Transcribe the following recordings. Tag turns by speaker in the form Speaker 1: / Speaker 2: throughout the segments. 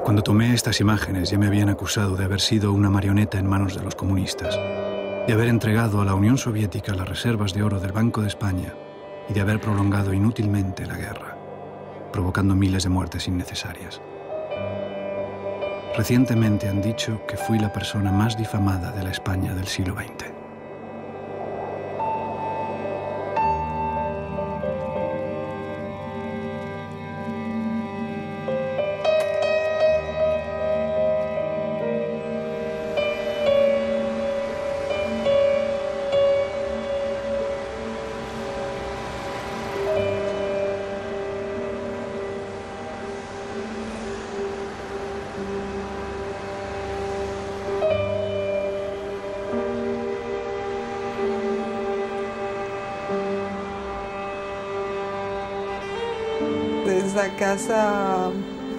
Speaker 1: Cuando tomé estas imágenes ya me habían acusado de haber sido una marioneta en manos de los comunistas, de haber entregado a la Unión Soviética las reservas de oro del Banco de España y de haber prolongado inútilmente la guerra, provocando miles de muertes innecesarias. Recientemente han dicho que fui la persona más difamada de la España del siglo XX.
Speaker 2: Es la casa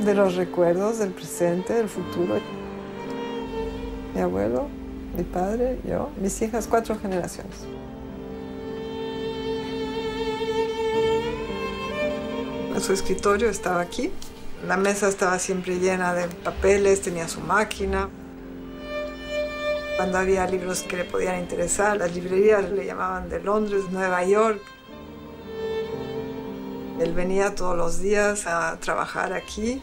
Speaker 2: de los recuerdos, del presente, del futuro. Mi abuelo, mi padre, yo, mis hijas, 4 generaciones. Su escritorio estaba aquí. La mesa estaba siempre llena de papeles, tenía su máquina. Cuando había libros que le podían interesar, las librerías le llamaban de Londres, Nueva York. Él venía todos los días a trabajar aquí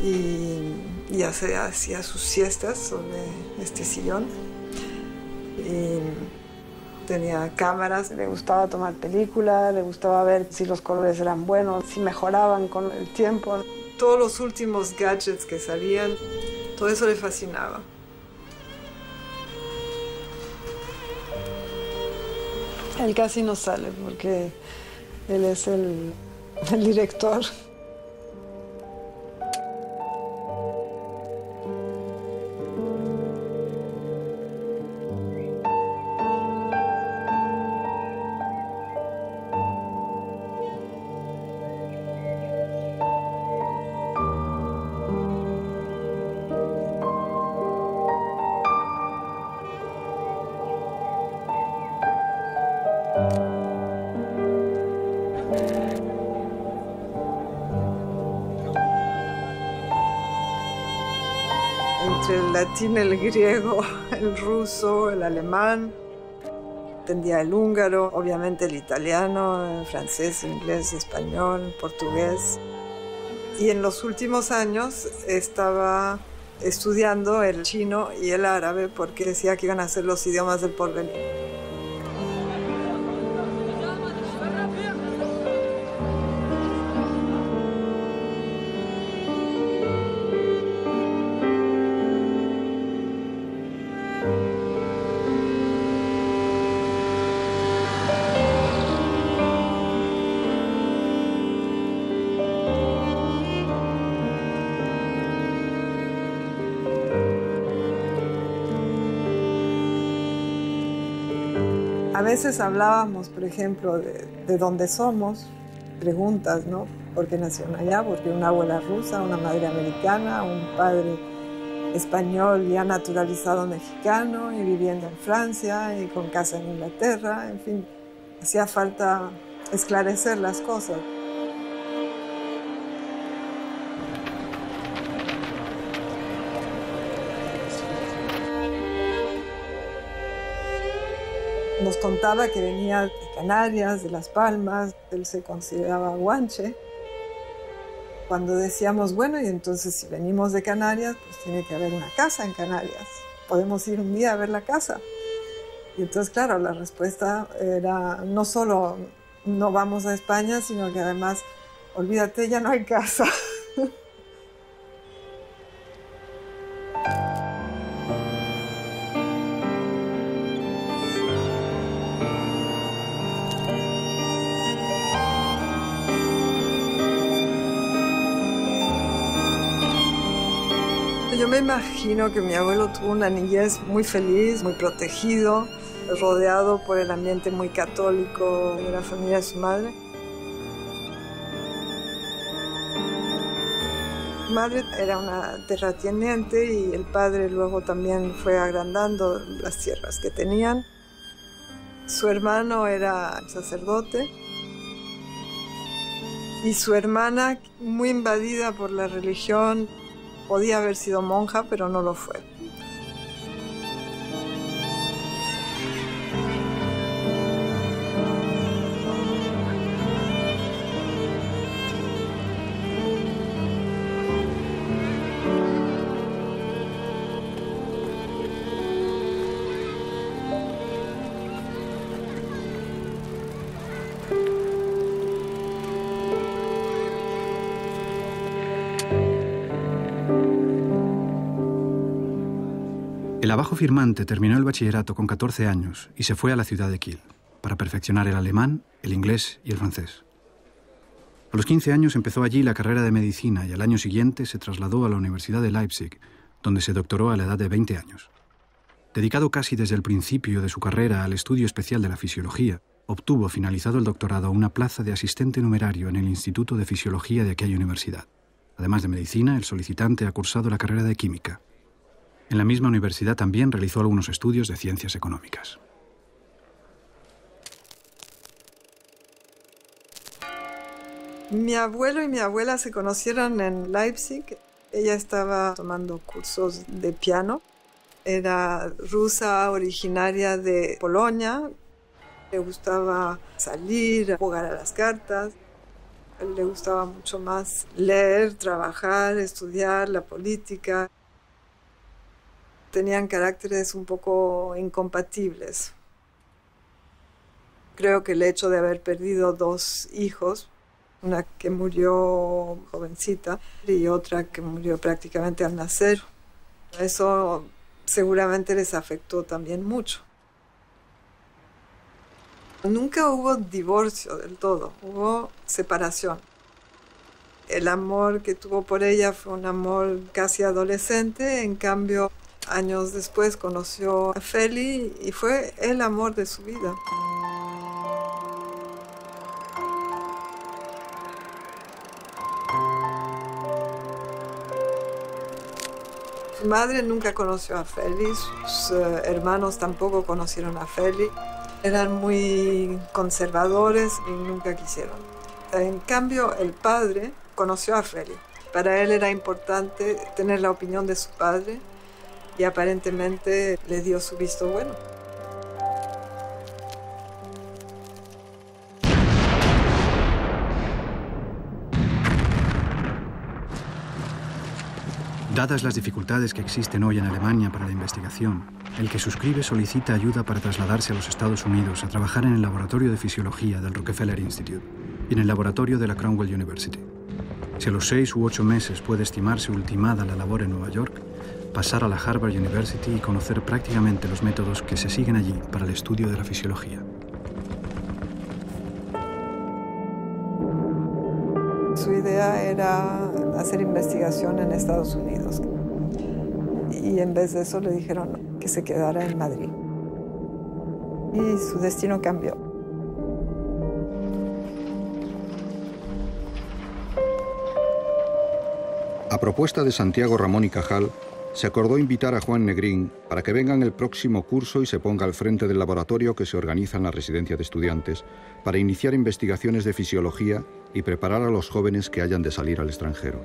Speaker 2: y hacía sus siestas sobre este sillón. Y tenía cámaras, le gustaba tomar películas, le gustaba ver si los colores eran buenos, si mejoraban con el tiempo. Todos los últimos gadgets que salían, todo eso le fascinaba. Él casi no sale porque él es el director. Entre el latín, el griego, el ruso, el alemán. Entendía el húngaro, obviamente el italiano, el francés, inglés, español, portugués. Y en los últimos años estaba estudiando el chino y el árabe porque decía que iban a ser los idiomas del porvenir. A veces hablábamos, por ejemplo, de dónde somos, preguntas, ¿no? ¿Por qué nacieron allá? Porque una abuela rusa, una madre americana, un padre español ya naturalizado mexicano y viviendo en Francia y con casa en Inglaterra. En fin, hacía falta esclarecer las cosas. Nos contaba que venía de Canarias, de Las Palmas, él se consideraba guanche. Cuando decíamos, bueno, y entonces si venimos de Canarias, pues tiene que haber una casa en Canarias. Podemos ir un día a ver la casa. Y entonces, claro, la respuesta era no solo no vamos a España, sino que además, olvídate, ya no hay casa. Yo me imagino que mi abuelo tuvo una niñez muy feliz, muy protegido, rodeado por el ambiente muy católico de la familia de su madre. Mi madre era una terrateniente y el padre luego también fue agrandando las tierras que tenían. Su hermano era sacerdote Y su hermana, muy invadida por la religión, podía haber sido monja, pero no lo fue.
Speaker 1: El abajo firmante terminó el bachillerato con 14 años y se fue a la ciudad de Kiel para perfeccionar el alemán, el inglés y el francés. A los 15 años empezó allí la carrera de medicina y al año siguiente se trasladó a la Universidad de Leipzig, donde se doctoró a la edad de 20 años. Dedicado casi desde el principio de su carrera al estudio especial de la fisiología, obtuvo, finalizado el doctorado, una plaza de asistente numerario en el Instituto de Fisiología de aquella universidad. Además de medicina, el solicitante ha cursado la carrera de química. En la misma universidad también realizó algunos estudios de ciencias económicas.
Speaker 2: Mi abuelo y mi abuela se conocieron en Leipzig. Ella estaba tomando cursos de piano. Era rusa, originaria de Polonia. Le gustaba salir, jugar a las cartas. A él le gustaba mucho más leer, trabajar, estudiar la política. Tenían caracteres un poco incompatibles. Creo que el hecho de haber perdido 2 hijos, una que murió jovencita y otra que murió prácticamente al nacer, eso seguramente les afectó también mucho. Nunca hubo divorcio del todo, hubo separación. El amor que tuvo por ella fue un amor casi adolescente, en cambio años después conoció a Feli y fue el amor de su vida. Su madre nunca conoció a Feli, sus hermanos tampoco conocieron a Feli. Eran muy conservadores y nunca quisieron. En cambio, el padre conoció a Feli. Para él era importante tener la opinión de su padre y aparentemente le dio su visto bueno.
Speaker 1: Dadas las dificultades que existen hoy en Alemania para la investigación, el que suscribe solicita ayuda para trasladarse a los Estados Unidos a trabajar en el laboratorio de fisiología del Rockefeller Institute y en el laboratorio de la Cromwell University. Si a los 6 u 8 meses puede estimarse ultimada la labor en Nueva York, pasar a la Harvard University y conocer prácticamente los métodos que se siguen allí para el estudio de la fisiología.
Speaker 2: Su idea era hacer investigación en Estados Unidos y en vez de eso le dijeron que se quedara en Madrid. Y su destino cambió.
Speaker 3: A propuesta de Santiago Ramón y Cajal, se acordó invitar a Juan Negrín para que venga en el próximo curso y se ponga al frente del laboratorio que se organiza en la residencia de estudiantes para iniciar investigaciones de fisiología y preparar a los jóvenes que hayan de salir al extranjero.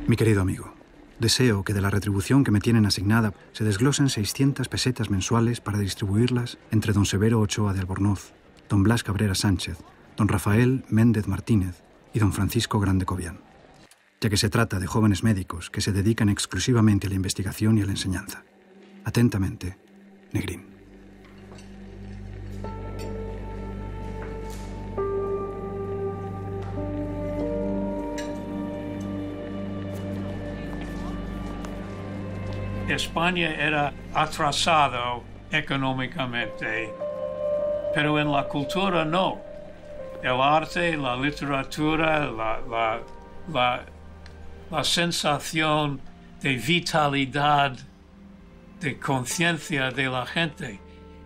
Speaker 1: Mi querido amigo, deseo que de la retribución que me tienen asignada se desglosen 600 pesetas mensuales para distribuirlas entre don Severo Ochoa de Albornoz, don Blas Cabrera Sánchez, don Rafael Méndez Martínez y don Francisco Grande Cobian, ya que se trata de jóvenes médicos que se dedican exclusivamente a la investigación y a la enseñanza. Atentamente, Negrín.
Speaker 4: España era atrasado económicamente, pero en la cultura no. El arte, la literatura, la sensación de vitalidad de conciencia de la gente.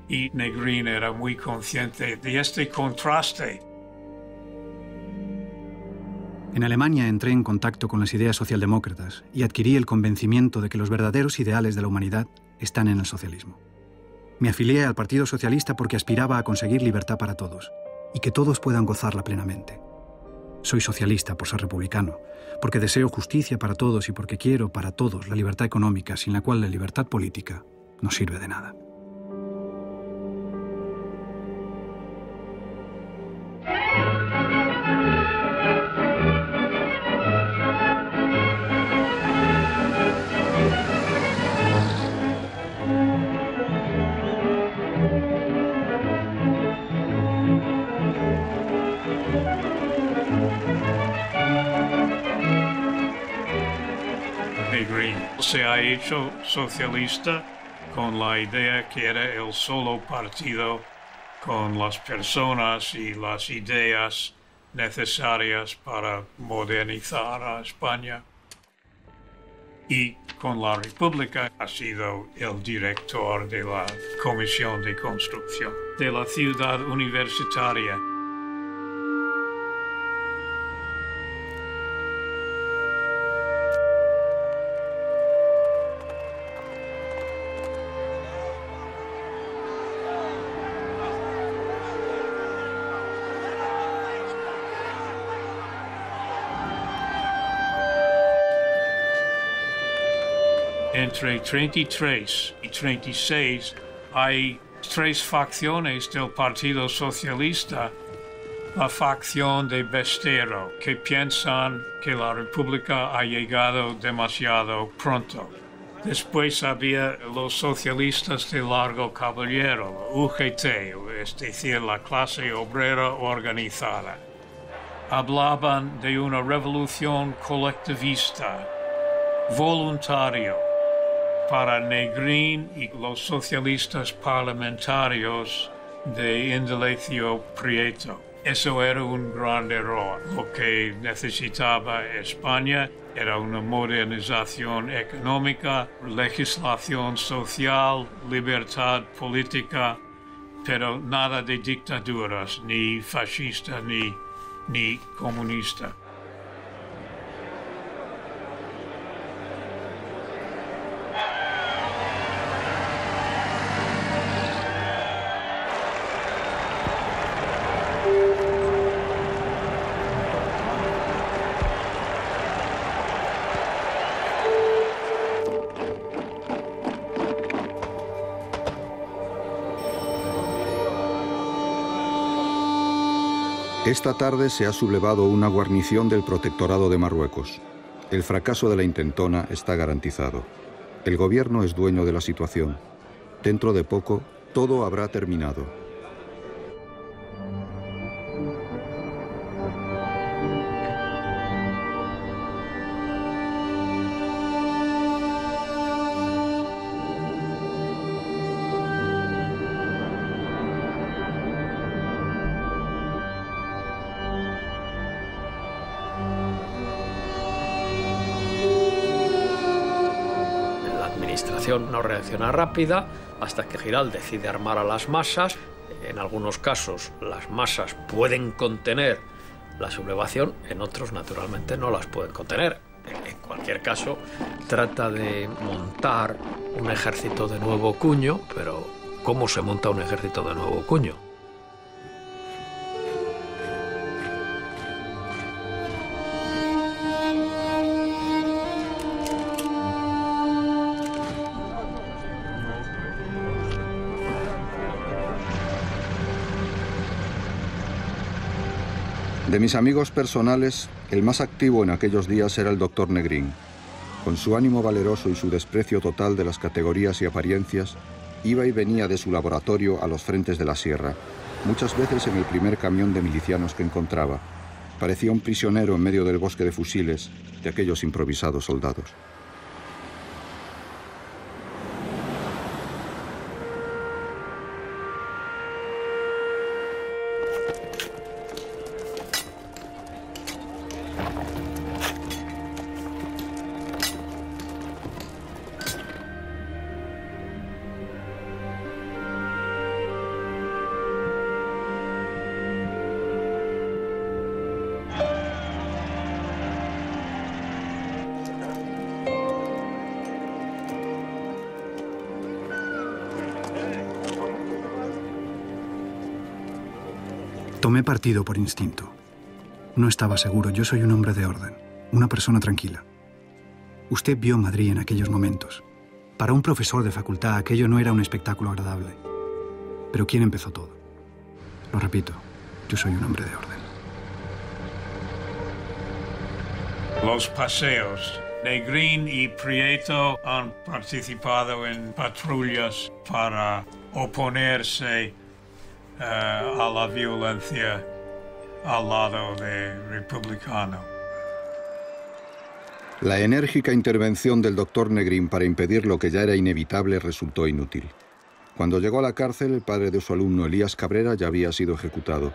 Speaker 4: Y Negrín era muy consciente de este contraste.
Speaker 1: En Alemania entré en contacto con las ideas socialdemócratas y adquirí el convencimiento de que los verdaderos ideales de la humanidad están en el socialismo. Me afilié al Partido Socialista porque aspiraba a conseguir libertad para todos y que todos puedan gozarla plenamente. Soy socialista por ser republicano, porque deseo justicia para todos y porque quiero para todos la libertad económica, sin la cual la libertad política no sirve de nada.
Speaker 4: Negrín se ha hecho socialista con la idea que era el solo partido con las personas y las ideas necesarias para modernizar a España. Y con la República ha sido el director de la Comisión de Construcción de la ciudad universitaria. Entre 33 y 36 hay tres facciones del Partido Socialista. La facción de Bestero, que piensan que la República ha llegado demasiado pronto. Después había los socialistas de largo caballero, la UGT, es decir, la clase obrera organizada. Hablaban de una revolución colectivista, voluntario. Para Negrín y los socialistas parlamentarios de Indalecio Prieto. Eso era un gran error. Lo que necesitaba España era una modernización económica, legislación social, libertad política, pero nada de dictaduras, ni fascista ni comunista.
Speaker 3: Esta tarde se ha sublevado una guarnición del Protectorado de Marruecos. El fracaso de la intentona está garantizado. El gobierno es dueño de la situación. Dentro de poco, todo habrá terminado.
Speaker 5: No reacciona rápida hasta que Giral decide armar a las masas. En algunos casos las masas pueden contener la sublevación, en otros naturalmente no las pueden contener. En cualquier caso trata de montar un ejército de nuevo cuño, pero ¿cómo se monta un ejército de nuevo cuño?
Speaker 3: De mis amigos personales, el más activo en aquellos días era el doctor Negrín. Con su ánimo valeroso y su desprecio total de las categorías y apariencias, iba y venía de su laboratorio a los frentes de la sierra, muchas veces en el primer camión de milicianos que encontraba. Parecía un prisionero en medio del bosque de fusiles de aquellos improvisados soldados.
Speaker 1: Tomé partido por instinto. No estaba seguro. Yo soy un hombre de orden, una persona tranquila. Usted vio Madrid en aquellos momentos. Para un profesor de facultad aquello no era un espectáculo agradable. Pero ¿quién empezó todo? Lo repito, yo soy un hombre de orden.
Speaker 4: Los paseos. Negrín y Prieto han participado en patrullas para oponerse a la violencia al lado del republicano.
Speaker 3: La enérgica intervención del doctor Negrín para impedir lo que ya era inevitable resultó inútil. Cuando llegó a la cárcel, el padre de su alumno Elías Cabrera ya había sido ejecutado.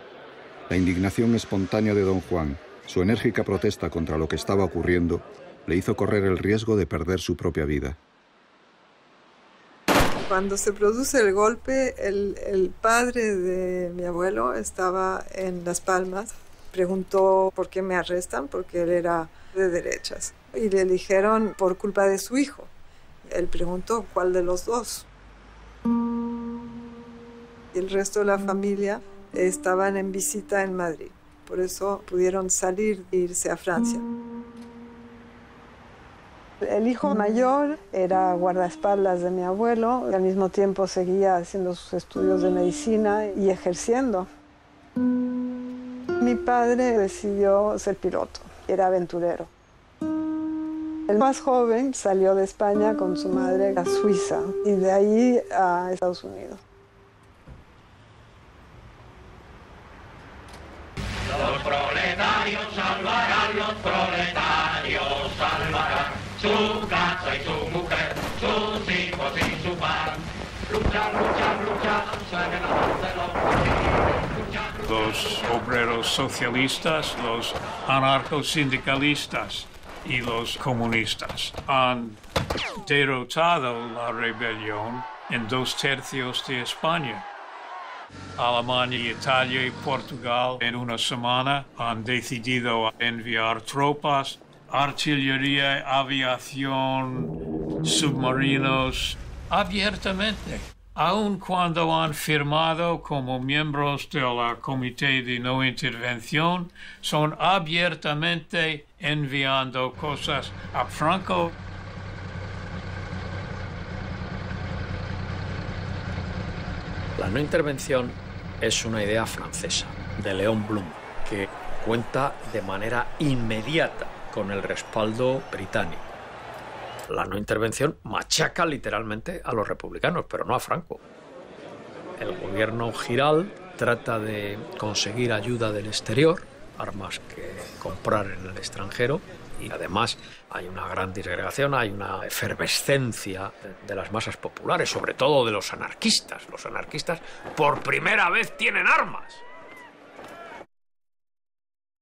Speaker 3: La indignación espontánea de don Juan, su enérgica protesta contra lo que estaba ocurriendo, le hizo correr el riesgo de perder su propia vida.
Speaker 2: Cuando se produce el golpe, el padre de mi abuelo estaba en Las Palmas. Preguntó por qué me arrestan, porque él era de derechas. Y le dijeron por culpa de su hijo. Él preguntó cuál de los dos. Y el resto de la familia estaban en visita en Madrid. Por eso pudieron salir e irse a Francia. El hijo mayor era guardaespaldas de mi abuelo, y al mismo tiempo seguía haciendo sus estudios de medicina y ejerciendo. Mi padre decidió ser piloto, era aventurero. El más joven salió de España con su madre a Suiza y de ahí a Estados Unidos.
Speaker 6: Los proletarios salvarán, los proletarios salvarán su casa y su mujer, sus hijos y su pan. Luchar, luchar, luchar, suenen la voz de los
Speaker 4: Los obreros socialistas, los anarcosindicalistas y los comunistas han derrotado la rebelión en 2/3 de España. Alemania, Italia y Portugal en una semana han decidido enviar tropas, artillería, aviación, submarinos, abiertamente. Aun cuando han firmado como miembros del Comité de No Intervención, son abiertamente enviando cosas a Franco.
Speaker 5: La no intervención es una idea francesa, de Léon Blum, que cuenta de manera inmediata con el respaldo británico. La no intervención machaca literalmente a los republicanos, pero no a Franco. El gobierno Giral trata de conseguir ayuda del exterior, armas que comprar en el extranjero, y además hay una gran disgregación, hay una efervescencia de las masas populares, sobre todo de los anarquistas. Los anarquistas por primera vez tienen armas.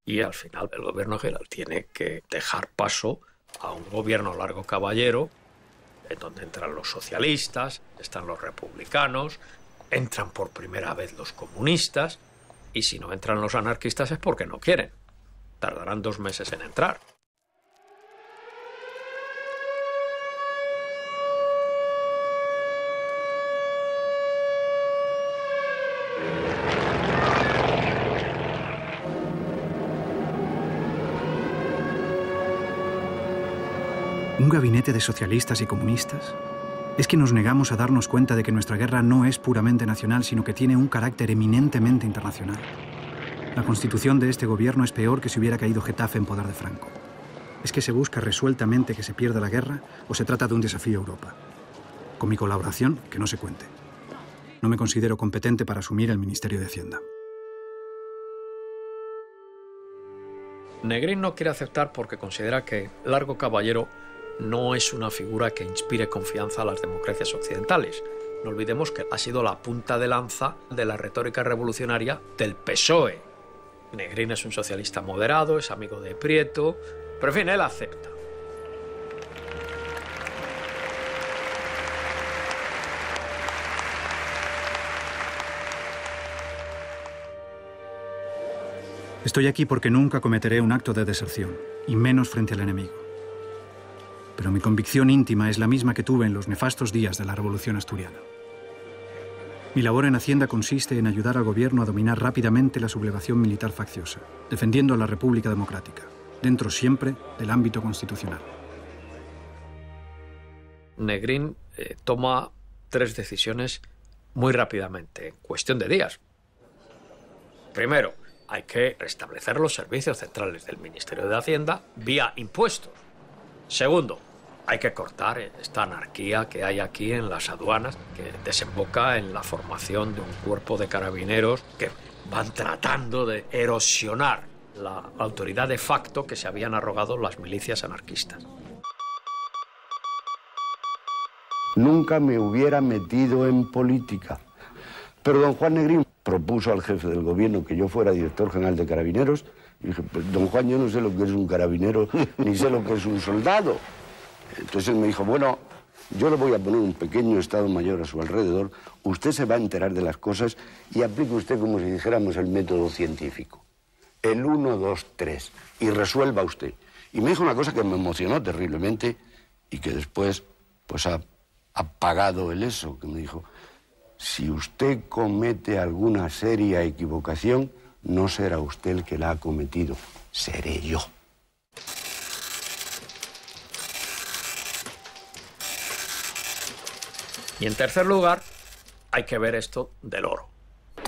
Speaker 5: Y al final el gobierno Giral tiene que dejar paso a un gobierno largo caballero, en donde entran los socialistas, están los republicanos, entran por primera vez los comunistas, y si no entran los anarquistas es porque no quieren. Tardarán 2 meses en entrar.
Speaker 1: ¿Un gabinete de socialistas y comunistas? ¿Es que nos negamos a darnos cuenta de que nuestra guerra no es puramente nacional, sino que tiene un carácter eminentemente internacional? La constitución de este gobierno es peor que si hubiera caído Getafe en poder de Franco. ¿Es que se busca resueltamente que se pierda la guerra o se trata de un desafío a Europa? Con mi colaboración, que no se cuente. No me considero competente para asumir el Ministerio de Hacienda.
Speaker 5: Negrín no quiere aceptar porque considera que Largo Caballero no es una figura que inspire confianza a las democracias occidentales. No olvidemos que ha sido la punta de lanza de la retórica revolucionaria del PSOE. Negrín es un socialista moderado, es amigo de Prieto, pero en fin, él acepta.
Speaker 1: Estoy aquí porque nunca cometeré un acto de deserción, y menos frente al enemigo. Pero mi convicción íntima es la misma que tuve en los nefastos días de la Revolución Asturiana. Mi labor en Hacienda consiste en ayudar al gobierno a dominar rápidamente la sublevación militar facciosa, defendiendo a la República Democrática, dentro siempre del ámbito constitucional.
Speaker 5: Negrín toma 3 decisiones muy rápidamente, en cuestión de días. Primero, hay que restablecer los servicios centrales del Ministerio de Hacienda vía impuestos. Segundo, hay que cortar esta anarquía que hay aquí en las aduanas, que desemboca en la formación de un cuerpo de carabineros que van tratando de erosionar la autoridad de facto que se habían arrogado las milicias anarquistas.
Speaker 7: Nunca me hubiera metido en política. Pero don Juan Negrín propuso al jefe del gobierno que yo fuera director general de Carabineros. Y dije, pues, don Juan, yo no sé lo que es un carabinero, ni sé lo que es un soldado. Entonces él me dijo, bueno, yo le voy a poner un pequeño Estado Mayor a su alrededor, usted se va a enterar de las cosas y aplique usted como si dijéramos el método científico. El 1, 2, 3, y resuelva usted. Y me dijo una cosa que me emocionó terriblemente y que después pues ha apagado el eso, que me dijo, si usted comete alguna seria equivocación, no será usted el que la ha cometido, seré yo.
Speaker 5: Y en tercer lugar, hay que ver esto del oro.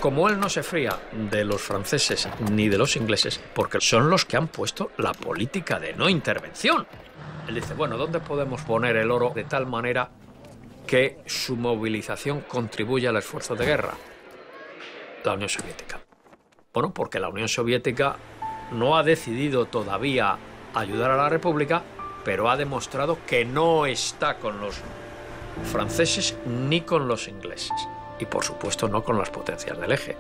Speaker 5: Como él no se fría de los franceses ni de los ingleses, porque son los que han puesto la política de no intervención. Él dice, bueno, ¿dónde podemos poner el oro de tal manera que su movilización contribuye al esfuerzo de guerra? La Unión Soviética. Bueno, porque la Unión Soviética no ha decidido todavía ayudar a la República, pero ha demostrado que no está con los franceses ni con los ingleses. Y por supuesto no con las potencias del eje.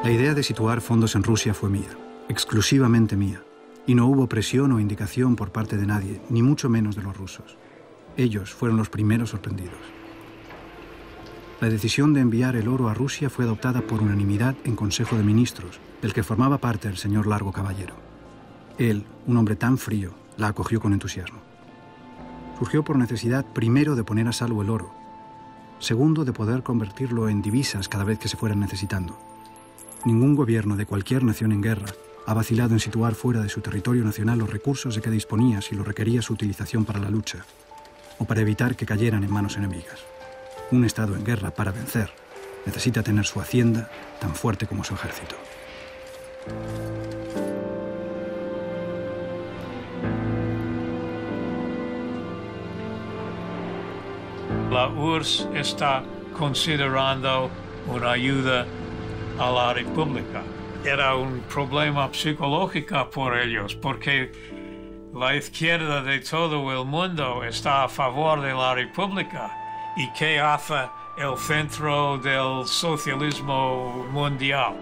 Speaker 1: La idea de situar fondos en Rusia fue mía, exclusivamente mía, y no hubo presión o indicación por parte de nadie, ni mucho menos de los rusos. Ellos fueron los primeros sorprendidos. La decisión de enviar el oro a Rusia fue adoptada por unanimidad en Consejo de Ministros, del que formaba parte el señor Largo Caballero. Él, un hombre tan frío, la acogió con entusiasmo. Surgió por necesidad, primero, de poner a salvo el oro, segundo, de poder convertirlo en divisas cada vez que se fueran necesitando. Ningún gobierno de cualquier nación en guerra ha vacilado en situar fuera de su territorio nacional los recursos de que disponía si lo requería su utilización para la lucha o para evitar que cayeran en manos enemigas. Un Estado en guerra, para vencer, necesita tener su hacienda tan fuerte como su ejército.
Speaker 4: La URSS está considerando una ayuda a la República. Era un problema psicológico por ellos, porque la izquierda de todo el mundo está a favor de la República. ¿Y qué hace el centro del socialismo mundial?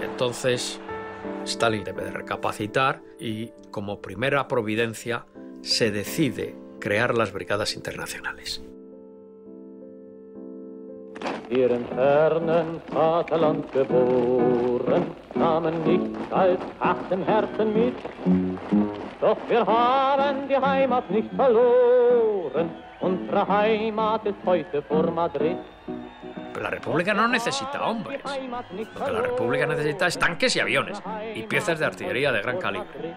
Speaker 5: Entonces, Stalin debe de recapacitar y, como primera providencia, se decide crear las brigadas internacionales.
Speaker 8: Wir in fernen Vaterland geboren, nahmen nichts als Hass im Herzen mit. Doch wir haben die Heimat nicht verloren, unsere Heimat ist heute vor Madrid.
Speaker 5: Pero la República no necesita hombres. Lo que la República necesita es tanques y aviones y piezas de artillería de gran calibre.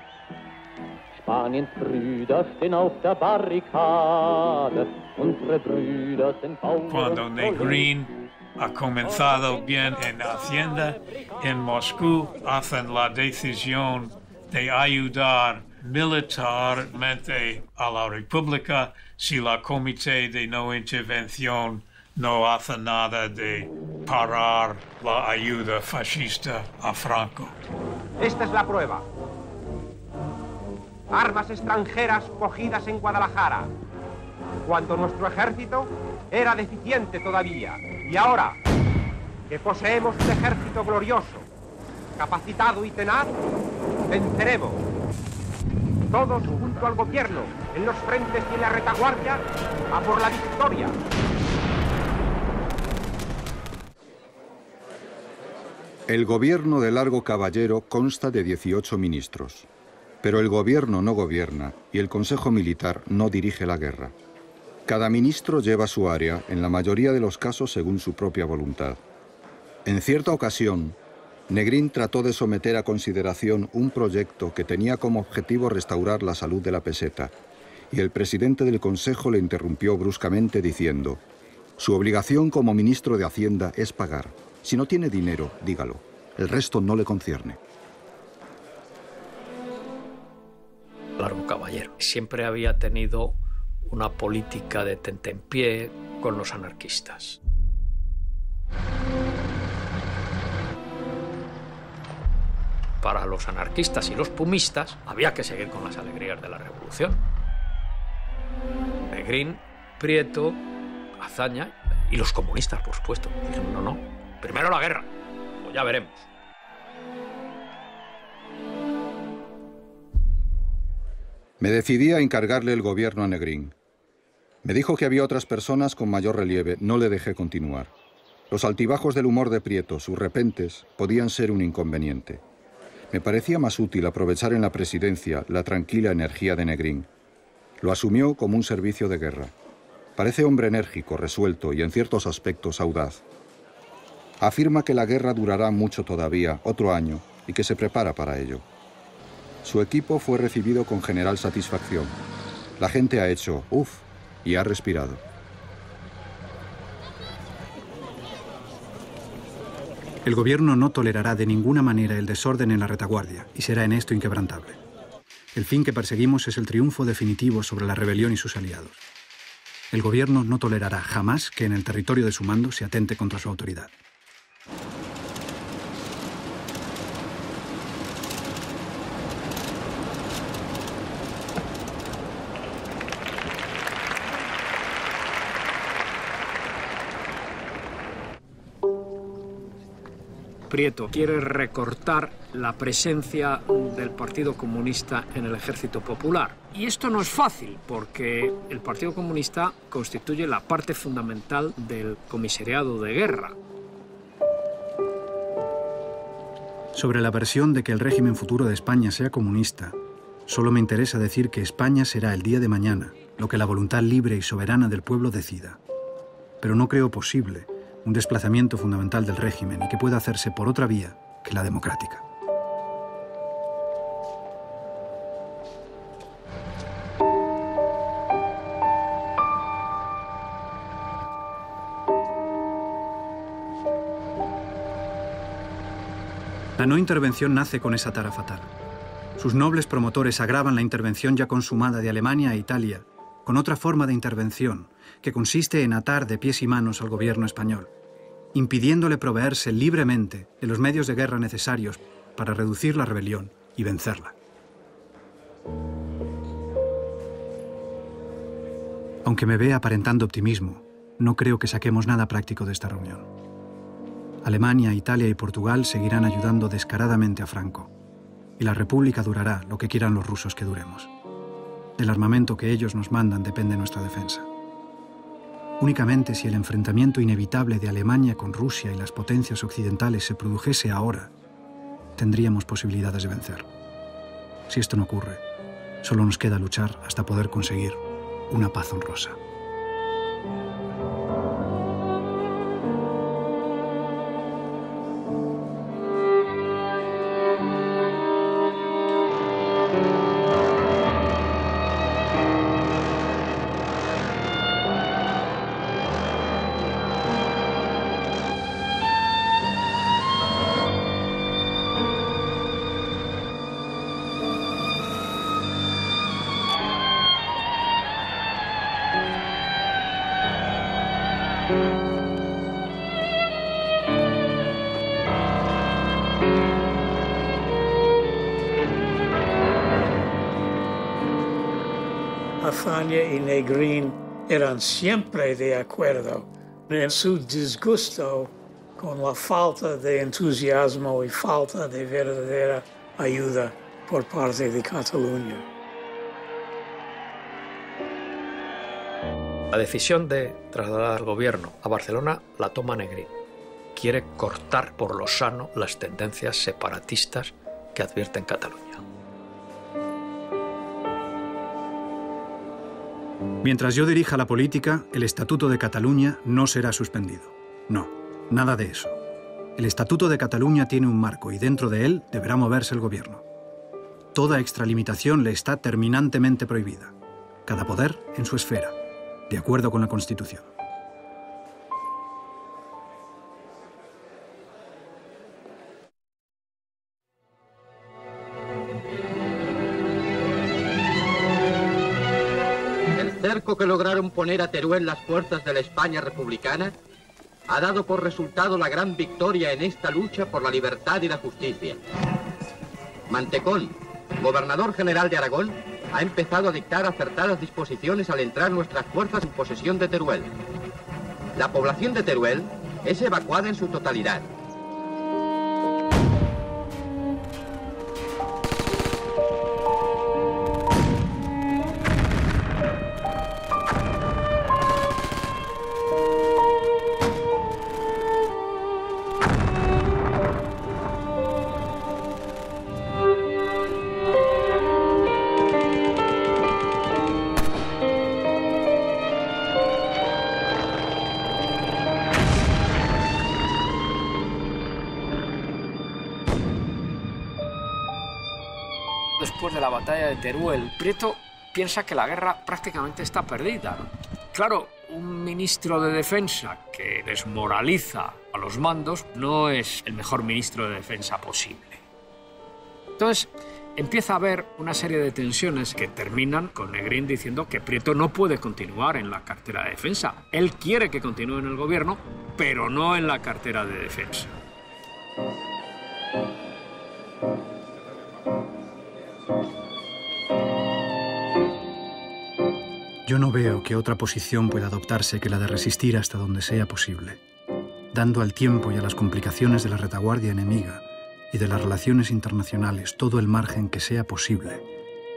Speaker 8: Spaniens Brüder stehen auf der Barrikade, unsere Brüder sind Bauern.
Speaker 4: Cuando Negrín ha comenzado bien en Hacienda, en Moscú hacen la decisión de ayudar militarmente a la República si la Comité de No Intervención no hace nada de parar la ayuda fascista a Franco.
Speaker 9: Esta es la prueba. Armas extranjeras cogidas en Guadalajara. cuando nuestro ejército era deficiente todavía. Y ahora que poseemos un ejército glorioso, capacitado y tenaz, venceremos. Todos junto al gobierno, en los frentes y en la retaguardia, a por la victoria.
Speaker 3: El gobierno de Largo Caballero consta de 18 ministros, pero el gobierno no gobierna y el Consejo Militar no dirige la guerra. Cada ministro lleva su área, en la mayoría de los casos según su propia voluntad. En cierta ocasión, Negrín trató de someter a consideración un proyecto que tenía como objetivo restaurar la salud de la peseta, y el presidente del Consejo le interrumpió bruscamente diciendo: «Su obligación como ministro de Hacienda es pagar. Si no tiene dinero, dígalo. El resto no le concierne».
Speaker 5: Largo Caballero siempre había tenido una política de tentempié con los anarquistas. Para los anarquistas y los pumistas había que seguir con las alegrías de la revolución. Negrín, Prieto, Azaña y los comunistas, por supuesto, dijeron: no, primero la guerra, pues ya veremos.
Speaker 3: Me decidí a encargarle el gobierno a Negrín. Me dijo que había otras personas con mayor relieve. No le dejé continuar. Los altibajos del humor de Prieto, sus repentes, podían ser un inconveniente. Me parecía más útil aprovechar en la presidencia la tranquila energía de Negrín. Lo asumió como un servicio de guerra. Parece hombre enérgico, resuelto y en ciertos aspectos audaz. Afirma que la guerra durará mucho todavía, otro año, y que se prepara para ello. Su equipo fue recibido con general satisfacción. La gente ha hecho ¡uf! Y ha respirado.
Speaker 1: El gobierno no tolerará de ninguna manera el desorden en la retaguardia y será en esto inquebrantable. El fin que perseguimos es el triunfo definitivo sobre la rebelión y sus aliados. El gobierno no tolerará jamás que en el territorio de su mando se atente contra su autoridad.
Speaker 10: Prieto quiere recortar la presencia del Partido Comunista en el Ejército Popular. Y esto no es fácil, porque el Partido Comunista constituye la parte fundamental del comisariado de guerra.
Speaker 1: Sobre la versión de que el régimen futuro de España sea comunista, solo me interesa decir que España será el día de mañana lo que la voluntad libre y soberana del pueblo decida. Pero no creo posible un desplazamiento fundamental del régimen y que pueda hacerse por otra vía que la democrática. La no intervención nace con esa tara fatal. Sus nobles promotores agravan la intervención ya consumada de Alemania e Italia con otra forma de intervención que consiste en atar de pies y manos al gobierno español, impidiéndole proveerse libremente de los medios de guerra necesarios para reducir la rebelión y vencerla. Aunque me vea aparentando optimismo, no creo que saquemos nada práctico de esta reunión. Alemania, Italia y Portugal seguirán ayudando descaradamente a Franco, y la República durará lo que quieran los rusos que duremos. Del armamento que ellos nos mandan depende nuestra defensa. Únicamente si el enfrentamiento inevitable de Alemania con Rusia y las potencias occidentales se produjese ahora, tendríamos posibilidades de vencer. Si esto no ocurre, solo nos queda luchar hasta poder conseguir una paz honrosa.
Speaker 11: Azaña y Negrín
Speaker 4: eran siempre de acuerdo en su disgusto con la falta de entusiasmo y falta de verdadera ayuda por parte de Cataluña.
Speaker 5: La decisión de trasladar al gobierno a Barcelona la toma Negrín. Quiere cortar por lo sano las tendencias separatistas que advierten Cataluña.
Speaker 1: Mientras yo dirija la política, el Estatuto de Cataluña no será suspendido. No, nada de eso. El Estatuto de Cataluña tiene un marco y dentro de él deberá moverse el gobierno. Toda extralimitación le está terminantemente prohibida. Cada poder en su esfera, de acuerdo con la Constitución.
Speaker 11: El cerco que lograron poner a Teruel las fuerzas de la España republicana ha dado por resultado la gran victoria en esta lucha por la libertad y la justicia. Mantecón, gobernador general de Aragón, ha empezado a dictar acertadas disposiciones al entrar nuestras fuerzas en posesión de Teruel. La población de Teruel es evacuada en su totalidad.
Speaker 10: Después de la batalla de Teruel, Prieto piensa que la guerra prácticamente está perdida. Claro, un ministro de defensa que desmoraliza a los mandos no es el mejor ministro de defensa posible. Entonces, empieza a haber una serie de tensiones que terminan con Negrín diciendo que Prieto no puede continuar en la cartera de defensa. Él quiere que continúe en el gobierno, pero no en la cartera de defensa.
Speaker 1: Yo no veo que otra posición pueda adoptarse que la de resistir hasta donde sea posible, dando al tiempo y a las complicaciones de la retaguardia enemiga y de las relaciones internacionales todo el margen que sea posible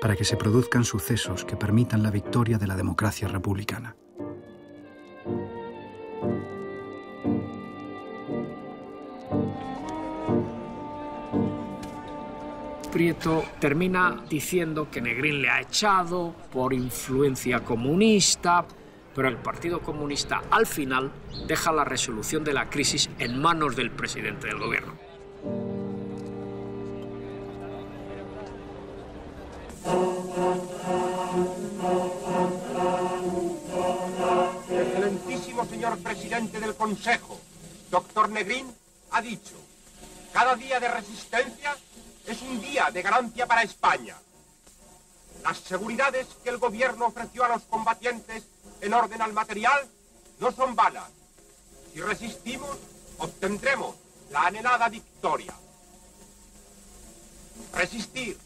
Speaker 1: para que se produzcan sucesos que permitan la victoria de la democracia republicana.
Speaker 10: Prieto termina diciendo que Negrín le ha echado por influencia comunista, pero el Partido Comunista al final deja la resolución de la crisis en manos del presidente del gobierno.
Speaker 9: Excelentísimo señor presidente del Consejo, doctor Negrín, ha dicho: cada día de resistencia es un día de ganancia para España. Las seguridades que el gobierno ofreció a los combatientes en orden al material no son vanas. Si resistimos, obtendremos la anhelada victoria. Resistir.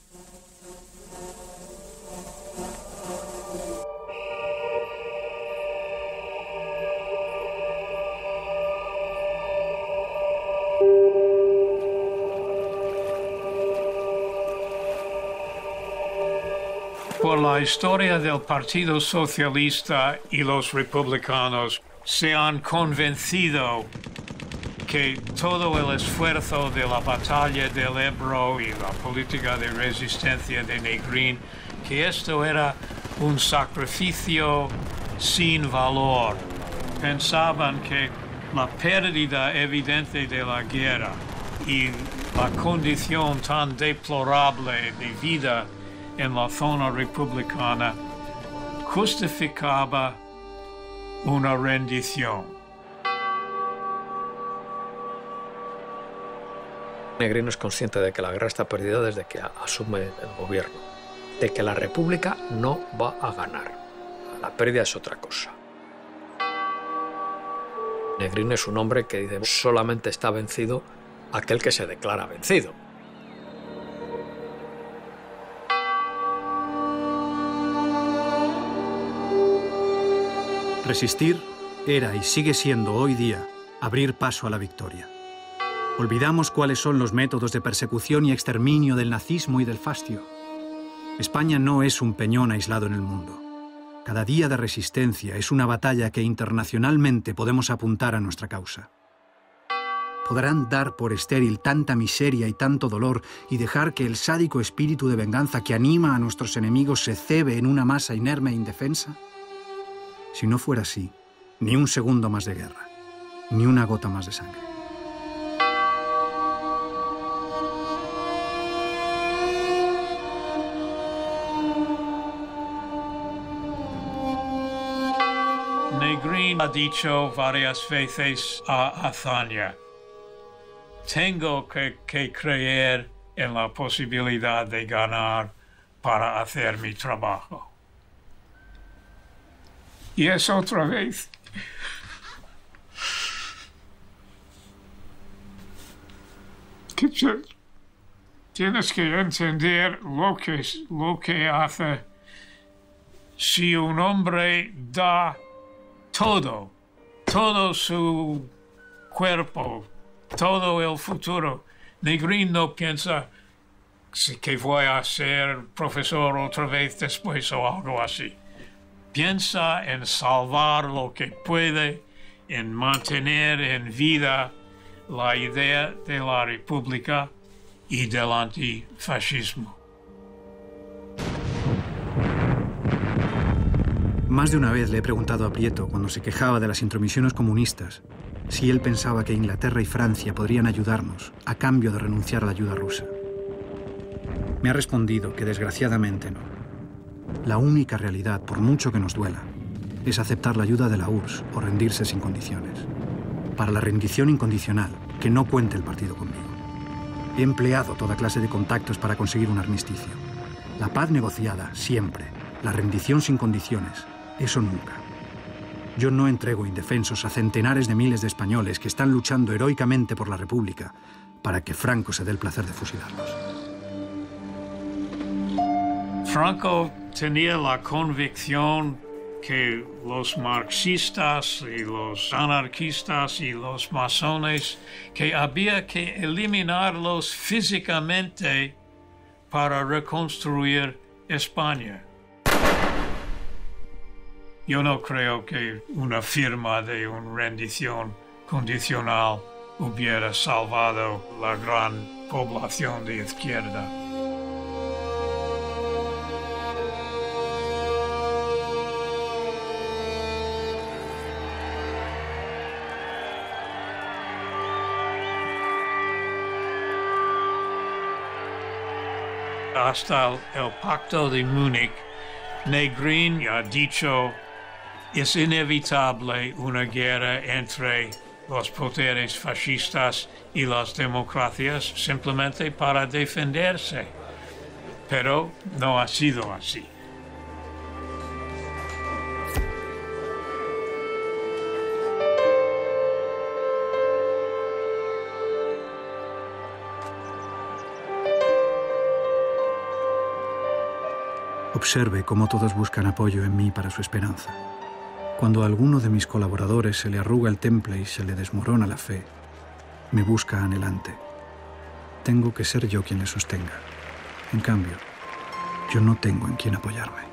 Speaker 4: Por la historia del Partido Socialista y los republicanos se han convencido que todo el esfuerzo de la batalla del Ebro y la política de resistencia de Negrín, que esto era un sacrificio sin valor. Pensaban que la pérdida evidente de la guerra y la condición tan deplorable de vida en la zona republicana justificaba una rendición.
Speaker 5: Negrín es consciente de que la guerra está perdida desde que asume el gobierno, de que la República no va a ganar. La pérdida es otra cosa. Negrín es un hombre que dice solamente está vencido aquel que se declara vencido.
Speaker 1: Resistir era y sigue siendo hoy día abrir paso a la victoria. Olvidamos cuáles son los métodos de persecución y exterminio del nazismo y del fascio. España no es un peñón aislado en el mundo. Cada día de resistencia es una batalla que internacionalmente podemos apuntar a nuestra causa. Podrán dar por estéril tanta miseria y tanto dolor y dejar que el sádico espíritu de venganza que anima a nuestros enemigos se cebe en una masa inerme e indefensa. Si no fuera así, ni un segundo más de guerra, ni una gota más de sangre.
Speaker 4: Negrín ha dicho varias veces a Azaña: tengo que creer en la posibilidad de ganar para hacer mi trabajo. Y es otra vez. Que tienes que entender lo que hace. Si un hombre da todo su cuerpo, todo el futuro, Negrín no piensa que voy a ser profesor otra vez después o algo así. Piensa en salvar lo que puede, en mantener en vida la idea de la República y del antifascismo.
Speaker 1: Más de una vez le he preguntado a Prieto, cuando se quejaba de las intromisiones comunistas, si él pensaba que Inglaterra y Francia podrían ayudarnos a cambio de renunciar a la ayuda rusa. Me ha respondido que desgraciadamente no. La única realidad, por mucho que nos duela, es aceptar la ayuda de la URSS o rendirse sin condiciones. Para la rendición incondicional, que no cuente el partido conmigo. He empleado toda clase de contactos para conseguir un armisticio. La paz negociada, siempre. La rendición sin condiciones, eso nunca. Yo no entrego indefensos a centenares de miles de españoles que están luchando heroicamente por la República para que Franco se dé el placer de fusilarlos.
Speaker 4: Franco tenía la convicción que los marxistas y los anarquistas y los masones, que había que eliminarlos físicamente para reconstruir España. Yo no creo que una firma de una rendición condicional hubiera salvado la gran población de izquierda. Hasta el Pacto de Múnich, Negrín ha dicho: es inevitable una guerra entre los poderes fascistas y las democracias simplemente para defenderse. Pero no ha sido así.
Speaker 1: Observe cómo todos buscan apoyo en mí para su esperanza. Cuando a alguno de mis colaboradores se le arruga el temple y se le desmorona la fe, me busca anhelante. Tengo que ser yo quien le sostenga. En cambio, yo no tengo en quién apoyarme.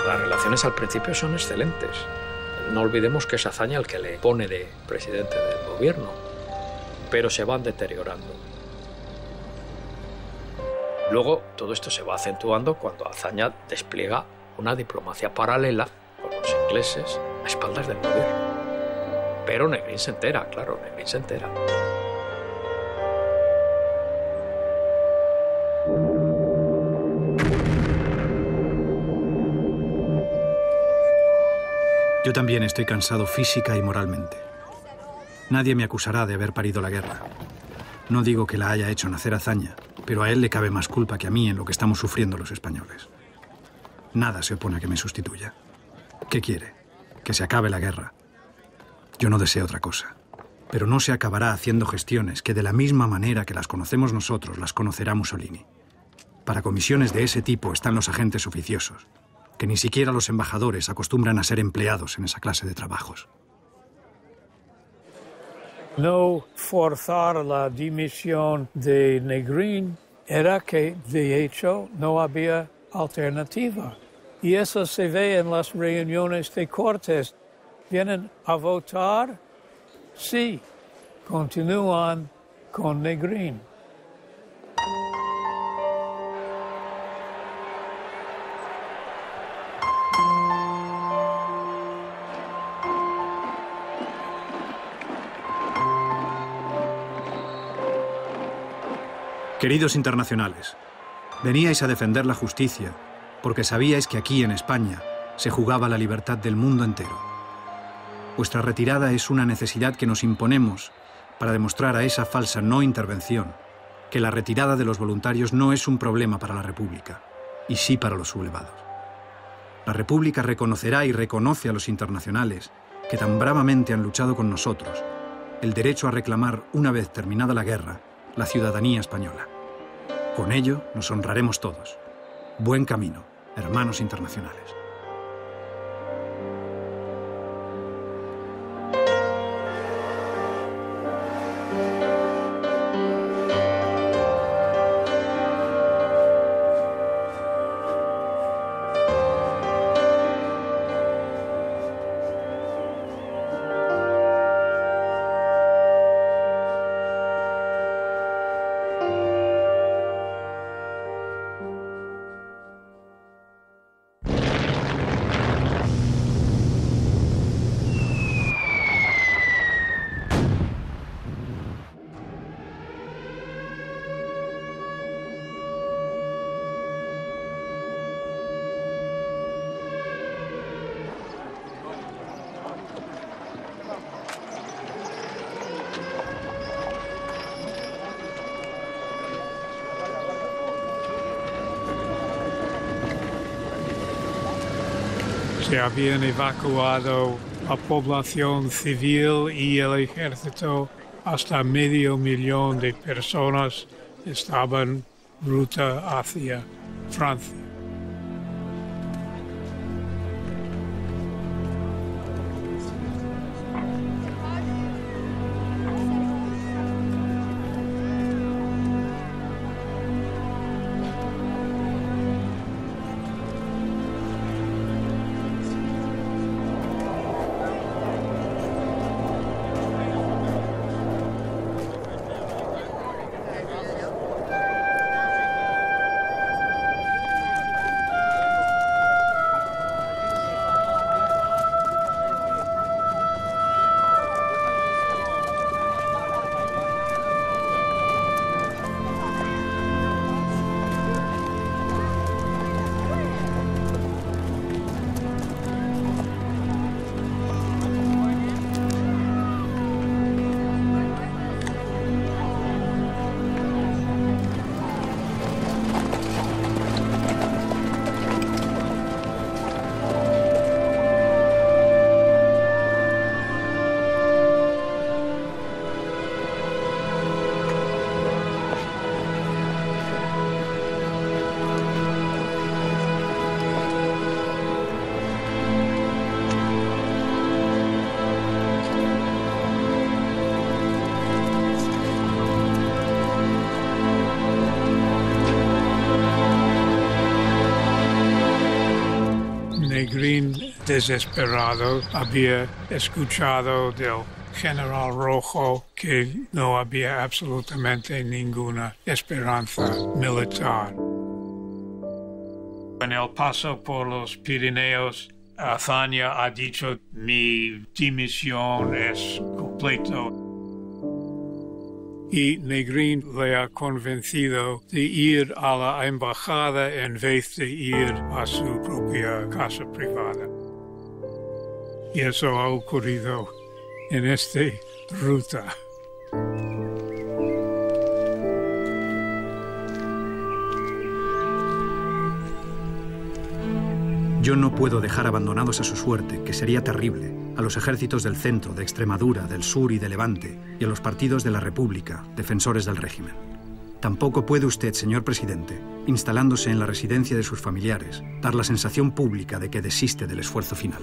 Speaker 5: Las relaciones al principio son excelentes. No olvidemos que es Azaña el que le pone de presidente del gobierno, pero se van deteriorando. Luego, todo esto se va acentuando cuando Azaña despliega una diplomacia paralela con los ingleses a espaldas del gobierno. Pero Negrín se entera, claro, Negrín se entera.
Speaker 1: Yo también estoy cansado física y moralmente. Nadie me acusará de haber parido la guerra. No digo que la haya hecho nacer Azaña, pero a él le cabe más culpa que a mí en lo que estamos sufriendo los españoles. Nada se opone a que me sustituya. ¿Qué quiere? ¿Que se acabe la guerra? Yo no deseo otra cosa. Pero no se acabará haciendo gestiones que de la misma manera que las conocemos nosotros, las conocerá Mussolini. Para comisiones de ese tipo están los agentes oficiosos, que ni siquiera los embajadores acostumbran a ser empleados en esa clase de trabajos.
Speaker 12: No forzar la dimisión de Negrín era que, de hecho, no había alternativa. Y eso se ve en las reuniones de Cortes. ¿Vienen a votar? Sí, continúan con Negrín.
Speaker 1: Queridos internacionales, veníais a defender la justicia porque sabíais que aquí en España se jugaba la libertad del mundo entero. Vuestra retirada es una necesidad que nos imponemos para demostrar a esa falsa no intervención que la retirada de los voluntarios no es un problema para la República, y sí para los sublevados. La República reconocerá y reconoce a los internacionales que tan bravamente han luchado con nosotros el derecho a reclamar, una vez terminada la guerra, la ciudadanía española. Con ello nos honraremos todos. Buen camino, hermanos internacionales.
Speaker 12: Se habían evacuado la población civil y el ejército. Hasta 500,000 de personas estaban ruta hacia Francia. Negrín, desesperado, había escuchado del general Rojo que no había absolutamente ninguna esperanza militar. En el paso por los Pirineos, Azaña ha dicho: mi dimisión es completa. Y Negrín le ha convencido de ir a la embajada en vez de ir a su propia casa privada. Y eso ha ocurrido en esta ruta.
Speaker 1: Yo no puedo dejar abandonados a su suerte, que sería terrible, a los ejércitos del centro, de Extremadura, del sur y de Levante, y a los partidos de la República, defensores del régimen. Tampoco puede usted, señor presidente, instalándose en la residencia de sus familiares, dar la sensación pública de que desiste del esfuerzo final.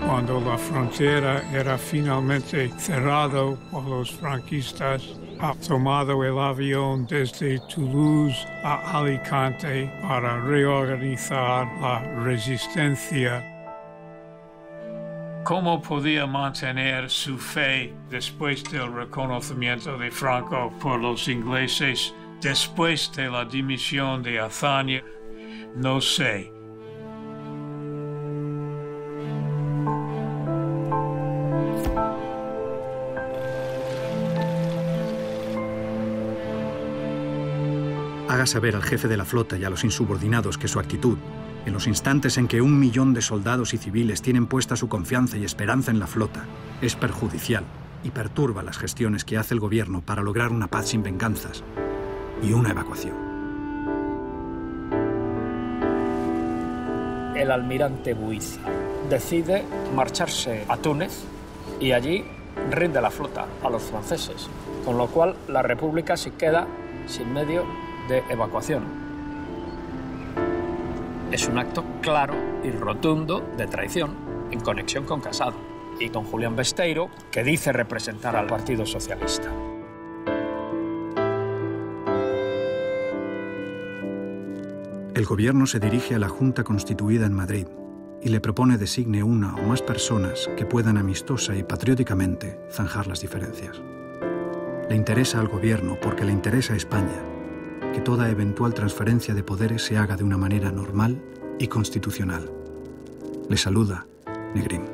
Speaker 12: Cuando la frontera era finalmente cerrada por los franquistas, ha tomado el avión desde Toulouse a Alicante para reorganizar la resistencia. ¿Cómo podía mantener su fe después del reconocimiento de Franco por los ingleses, después de la dimisión de Azaña? No sé.
Speaker 1: Haga saber al jefe de la flota y a los insubordinados que su actitud, en los instantes en que 1 millón de soldados y civiles tienen puesta su confianza y esperanza en la flota, es perjudicial y perturba las gestiones que hace el gobierno para lograr una paz sin venganzas y una evacuación.
Speaker 10: El almirante Buiza decide marcharse a Túnez y allí rinde la flota a los franceses, con lo cual la República se queda sin medio de evacuación. Es un acto claro y rotundo de traición en conexión con Casado y don Julián Besteiro, que dice representar al Partido Socialista.
Speaker 1: El gobierno se dirige a la Junta constituida en Madrid y le propone designe una o más personas que puedan amistosa y patrióticamente zanjar las diferencias. Le interesa al gobierno porque le interesa a España que toda eventual transferencia de poderes se haga de una manera normal y constitucional. Le saluda Negrín.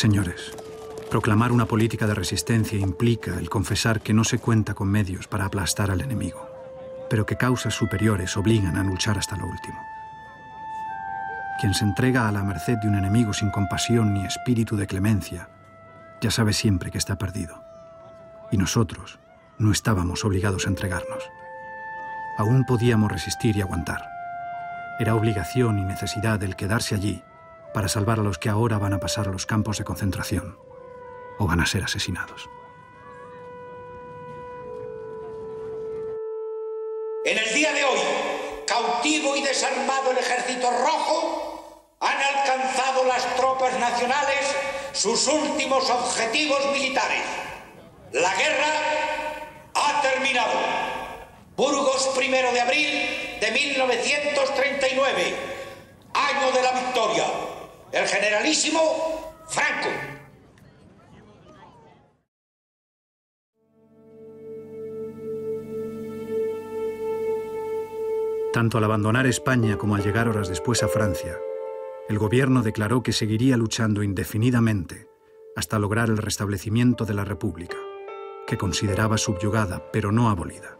Speaker 1: Señores, proclamar una política de resistencia implica el confesar que no se cuenta con medios para aplastar al enemigo, pero que causas superiores obligan a luchar hasta lo último. Quien se entrega a la merced de un enemigo sin compasión ni espíritu de clemencia, ya sabe siempre que está perdido. Y nosotros no estábamos obligados a entregarnos. Aún podíamos resistir y aguantar. Era obligación y necesidad el quedarse allí para salvar a los que ahora van a pasar a los campos de concentración o van a ser asesinados.
Speaker 13: En el día de hoy, cautivo y desarmado el Ejército Rojo, han alcanzado las tropas nacionales sus últimos objetivos militares. La guerra ha terminado. Burgos, 1 de abril de 1939, año de la victoria. El generalísimo Franco.
Speaker 1: Tanto al abandonar España como al llegar horas después a Francia, el gobierno declaró que seguiría luchando indefinidamente hasta lograr el restablecimiento de la República, que consideraba subyugada pero no abolida.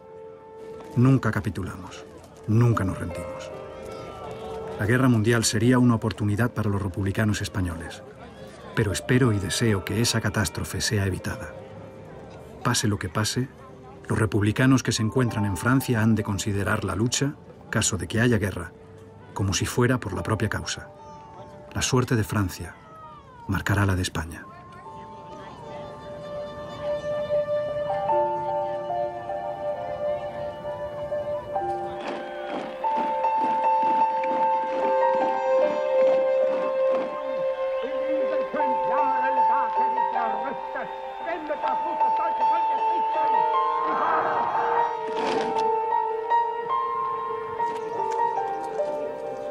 Speaker 1: Nunca capitulamos, nunca nos rendimos. La guerra mundial sería una oportunidad para los republicanos españoles, pero espero y deseo que esa catástrofe sea evitada. Pase lo que pase, los republicanos que se encuentran en Francia han de considerar la lucha, caso de que haya guerra, como si fuera por la propia causa. La suerte de Francia marcará la de España.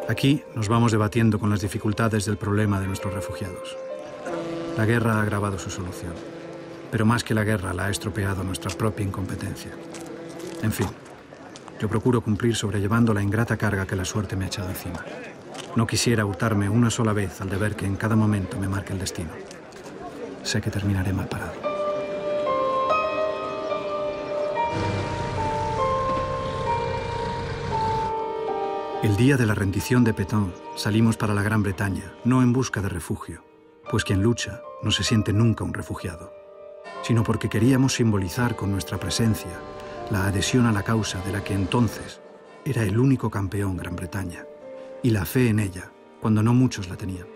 Speaker 1: Aquí nos vamos debatiendo con las dificultades del problema de nuestros refugiados. La guerra ha agravado su solución, pero más que la guerra la ha estropeado nuestra propia incompetencia. En fin, yo procuro cumplir sobrellevando la ingrata carga que la suerte me ha echado encima. No quisiera hurtarme una sola vez al deber que en cada momento me marque el destino. Sé que terminaré mal parado. El día de la rendición de Pétain salimos para la Gran Bretaña, no en busca de refugio, pues quien lucha no se siente nunca un refugiado, sino porque queríamos simbolizar con nuestra presencia la adhesión a la causa de la que entonces era el único campeón Gran Bretaña, y la fe en ella, cuando no muchos la tenían.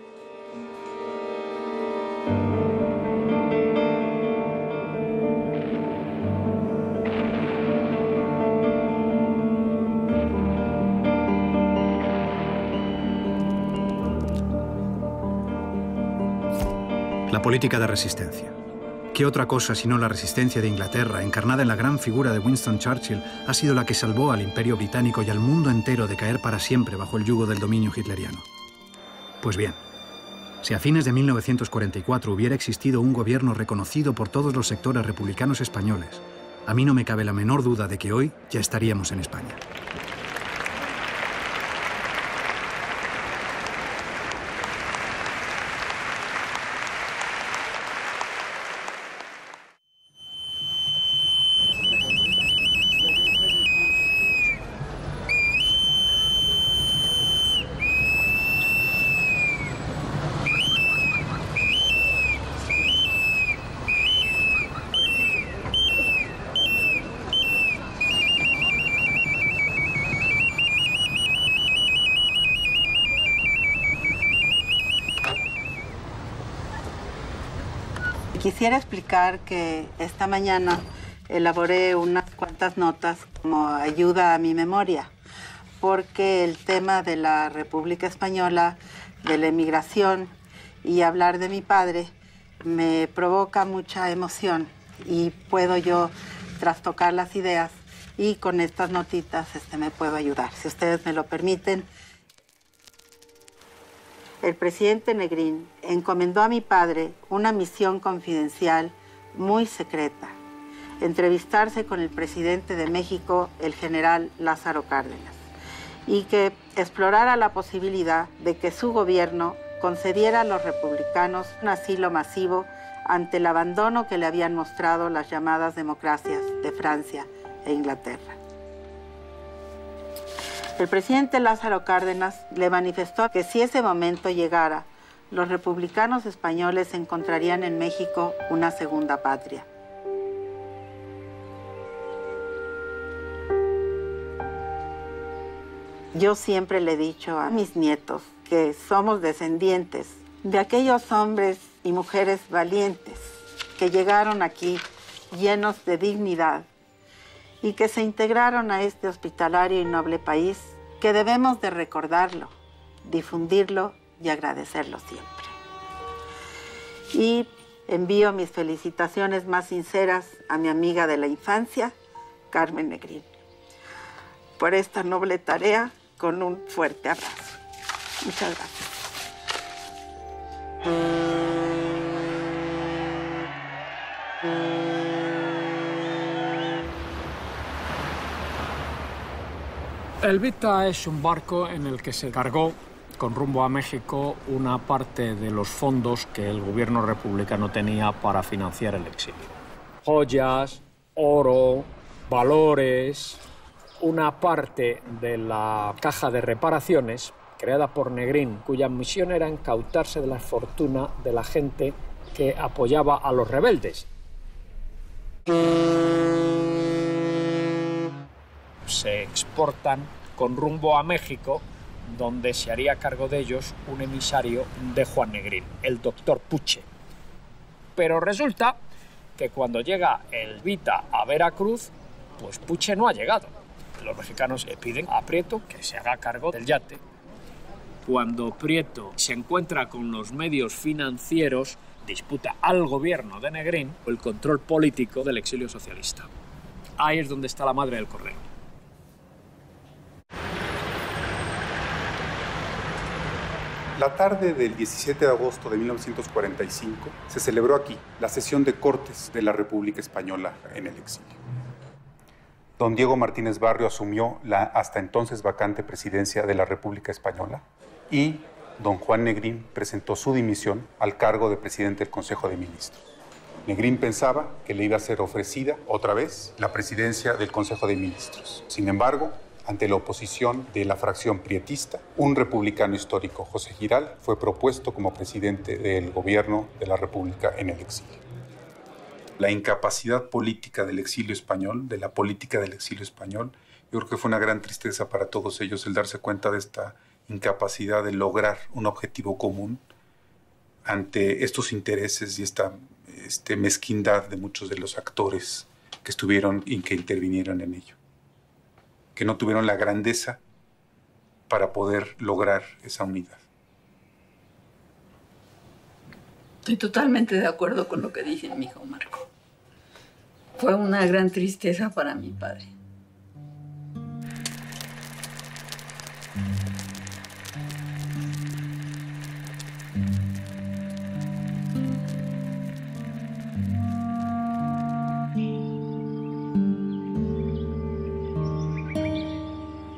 Speaker 1: La política de resistencia. ¿Qué otra cosa sino la resistencia de Inglaterra, encarnada en la gran figura de Winston Churchill, ha sido la que salvó al Imperio Británico y al mundo entero de caer para siempre bajo el yugo del dominio hitleriano? Pues bien, si a fines de 1944 hubiera existido un gobierno reconocido por todos los sectores republicanos españoles, a mí no me cabe la menor duda de que hoy ya estaríamos en España.
Speaker 14: Quisiera explicar que esta mañana elaboré unas cuantas notas como ayuda a mi memoria, porque el tema de la República Española, de la emigración y hablar de mi padre me provoca mucha emoción y puedo yo trastocar las ideas y con estas notitas me puedo ayudar, si ustedes me lo permiten. El presidente Negrín encomendó a mi padre una misión confidencial muy secreta, entrevistarse con el presidente de México, el general Lázaro Cárdenas, y que explorara la posibilidad de que su gobierno concediera a los republicanos un asilo masivo ante el abandono que le habían mostrado las llamadas democracias de Francia e Inglaterra. El presidente Lázaro Cárdenas le manifestó que si ese momento llegara, los republicanos españoles encontrarían en México una segunda patria. Yo siempre le he dicho a mis nietos que somos descendientes de aquellos hombres y mujeres valientes que llegaron aquí llenos de dignidad y que se integraron a este hospitalario y noble país, que debemos de recordarlo, difundirlo y agradecerlo siempre. Y envío mis felicitaciones más sinceras a mi amiga de la infancia, Carmen Negrín, por esta noble tarea, con un fuerte abrazo. Muchas gracias.
Speaker 10: El Vita es un barco en el que se cargó con rumbo a México una parte de los fondos que el gobierno republicano tenía para financiar el exilio. Joyas, oro, valores, una parte de la caja de reparaciones creada por Negrín, cuya misión era incautarse de la fortuna de la gente que apoyaba a los rebeldes. Se exportan con rumbo a México, donde se haría cargo de ellos un emisario de Juan Negrín, el doctor Puche. Pero resulta que cuando llega el Vita a Veracruz, pues Puche no ha llegado. Los mexicanos le piden a Prieto que se haga cargo del yate. Cuando Prieto se encuentra con los medios financieros, disputa al gobierno de Negrín el control político del exilio socialista. Ahí es donde está la madre del cordero.
Speaker 15: La tarde del 17 de agosto de 1945 se celebró aquí la sesión de Cortes de la República Española en el exilio. Don Diego Martínez Barrio asumió la hasta entonces vacante presidencia de la República Española y don Juan Negrín presentó su dimisión al cargo de presidente del Consejo de Ministros. Negrín pensaba que le iba a ser ofrecida otra vez la presidencia del Consejo de Ministros. Sin embargo, ante la oposición de la fracción prietista, un republicano histórico, José Giral, fue propuesto como presidente del gobierno de la República en el exilio. La incapacidad política del exilio español, de la política del exilio español, yo creo que fue una gran tristeza para todos ellos el darse cuenta de esta incapacidad de lograr un objetivo común ante estos intereses y esta mezquindad de muchos de los actores que estuvieron y que intervinieron en ello, que no tuvieron la grandeza para poder lograr esa unidad.
Speaker 16: Estoy totalmente de acuerdo con lo que dice mi hijo Marco. Fue una gran tristeza para mi padre.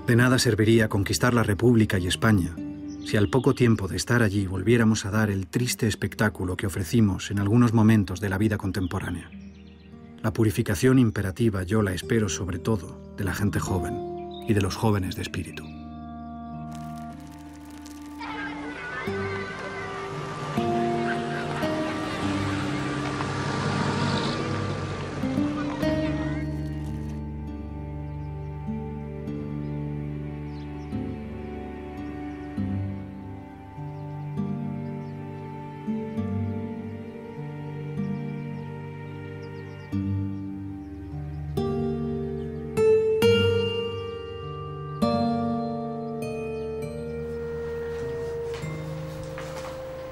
Speaker 1: De nada serviría conquistar la República y España si al poco tiempo de estar allí volviéramos a dar el triste espectáculo que ofrecimos en algunos momentos de la vida contemporánea. La purificación imperativa yo la espero sobre todo de la gente joven y de los jóvenes de espíritu.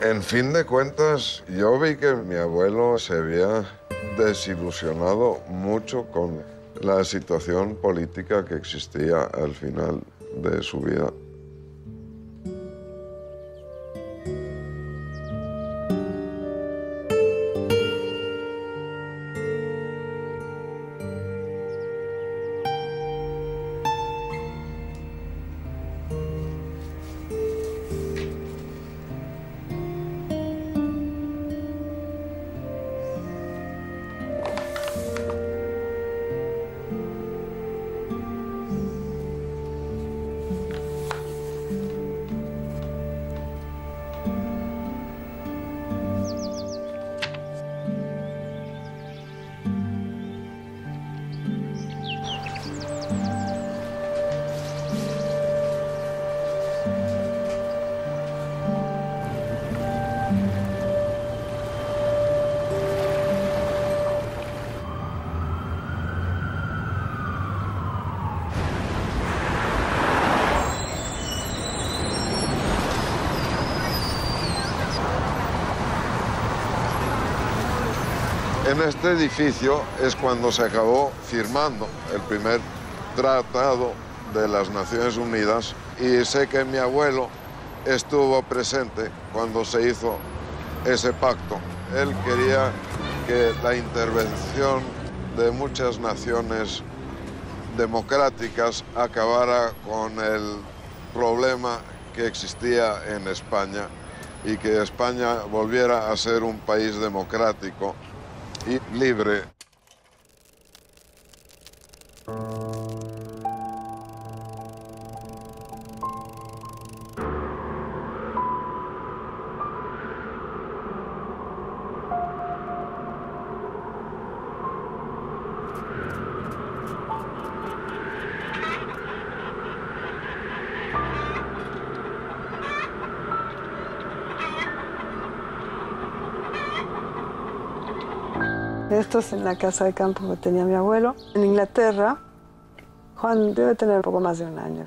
Speaker 17: En fin de cuentas, yo vi que mi abuelo se había desilusionado mucho con la situación política que existía al final de su vida. En este edificio es cuando se acabó firmando el primer tratado de las Naciones Unidas y sé que mi abuelo estuvo presente cuando se hizo ese pacto. Él quería que la intervención de muchas naciones democráticas acabara con el problema que existía en España y que España volviera a ser un país democrático y libre.
Speaker 2: Esto es en la casa de campo que tenía mi abuelo. En Inglaterra, Juan debe tener un poco más de un año.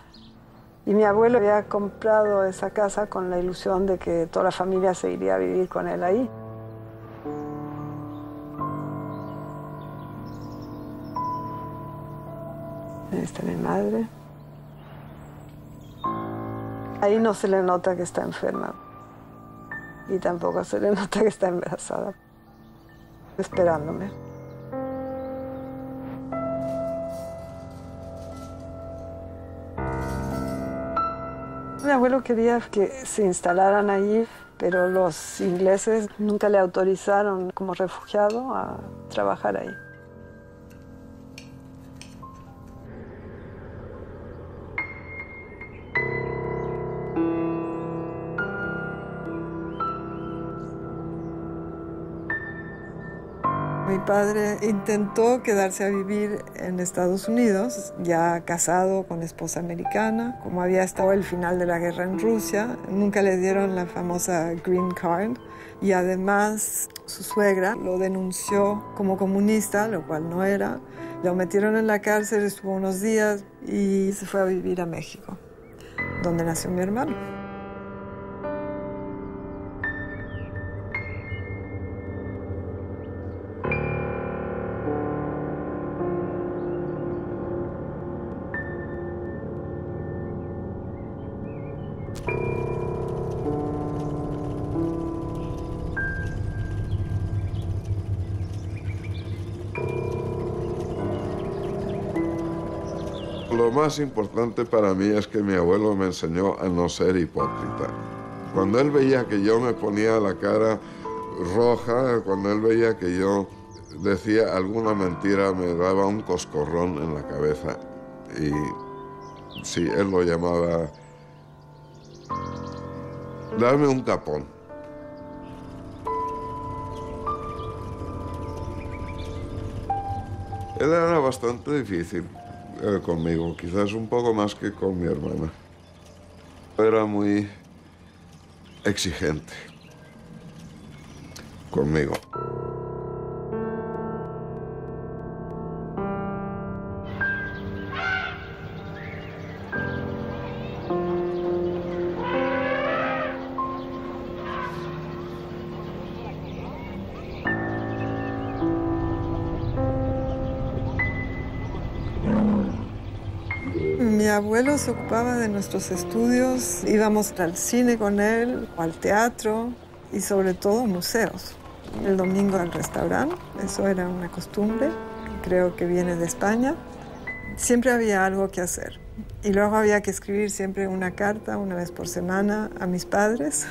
Speaker 2: Y mi abuelo había comprado esa casa con la ilusión de que toda la familia se iría a vivir con él ahí. Ahí está mi madre. Ahí no se le nota que está enferma. y tampoco se le nota que está embarazada, esperándome. Mi abuelo quería que se instalaran allí, pero los ingleses nunca le autorizaron como refugiado a trabajar ahí. Mi padre intentó quedarse a vivir en Estados Unidos, ya casado con esposa americana. Como había estado el final de la guerra en Rusia, nunca le dieron la famosa Green Card. Y además su suegra lo denunció como comunista, lo cual no era. Lo metieron en la cárcel, estuvo unos días y se fue a vivir a México, donde nació mi hermano.
Speaker 17: Lo más importante para mí es que mi abuelo me enseñó a no ser hipócrita. Cuando él veía que yo me ponía la cara roja, cuando él veía que yo decía alguna mentira, me daba un coscorrón en la cabeza. Y sí, él lo llamaba darme un capón. Él era bastante difícil conmigo, quizás un poco más que con mi hermana. Era muy exigente conmigo.
Speaker 2: Mi abuelo se ocupaba de nuestros estudios, íbamos al cine con él, o al teatro y sobre todo museos. El domingo al restaurante, eso era una costumbre, creo que viene de España. Siempre había algo que hacer y luego había que escribir siempre una carta una vez por semana a mis padres,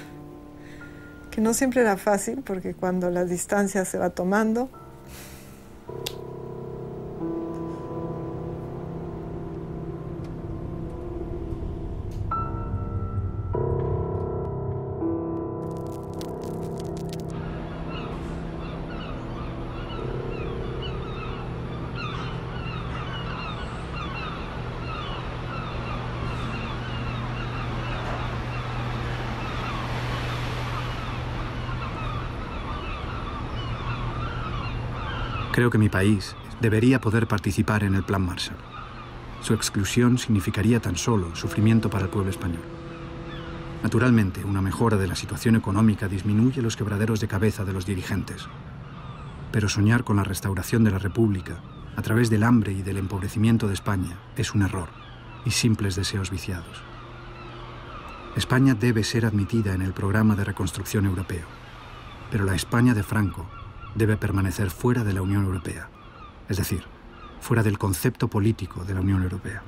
Speaker 2: que no siempre era fácil porque cuando la distancia se va tomando,
Speaker 1: Creo que mi país debería poder participar en el Plan Marshall. Su exclusión significaría tan solo sufrimiento para el pueblo español. Naturalmente, una mejora de la situación económica disminuye los quebraderos de cabeza de los dirigentes. Pero soñar con la restauración de la República a través del hambre y del empobrecimiento de España es un error y simples deseos viciados. España debe ser admitida en el programa de reconstrucción europeo, pero la España de Franco debe permanecer fuera de la Unión Europea, es decir, fuera del concepto político de la Unión Europea.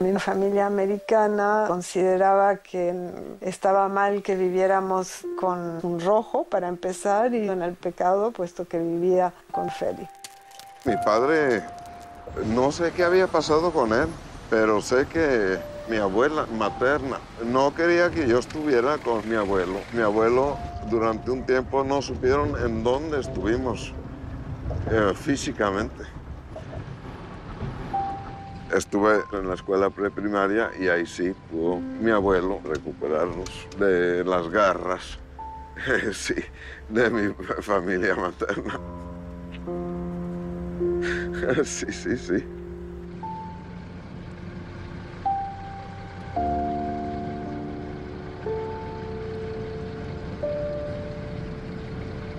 Speaker 2: Mi familia americana consideraba que estaba mal que viviéramos con un rojo, para empezar, y en el pecado, puesto que vivía con Feli.
Speaker 17: Mi padre, no sé qué había pasado con él, pero sé que mi abuela materna no quería que yo estuviera con mi abuelo. Mi abuelo, durante un tiempo, no supieron en dónde estuvimos físicamente. Estuve en la escuela preprimaria y ahí sí pudo mi abuelo recuperarnos de las garras, sí, de mi familia materna. Sí, sí, sí.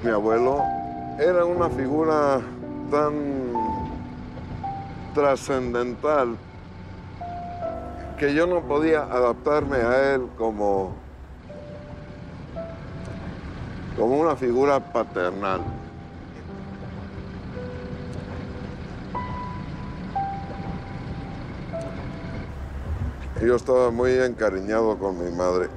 Speaker 17: Mi abuelo era una figura tan trascendental que yo no podía adaptarme a él como una figura paternal. Yo estaba muy encariñado con mi madre.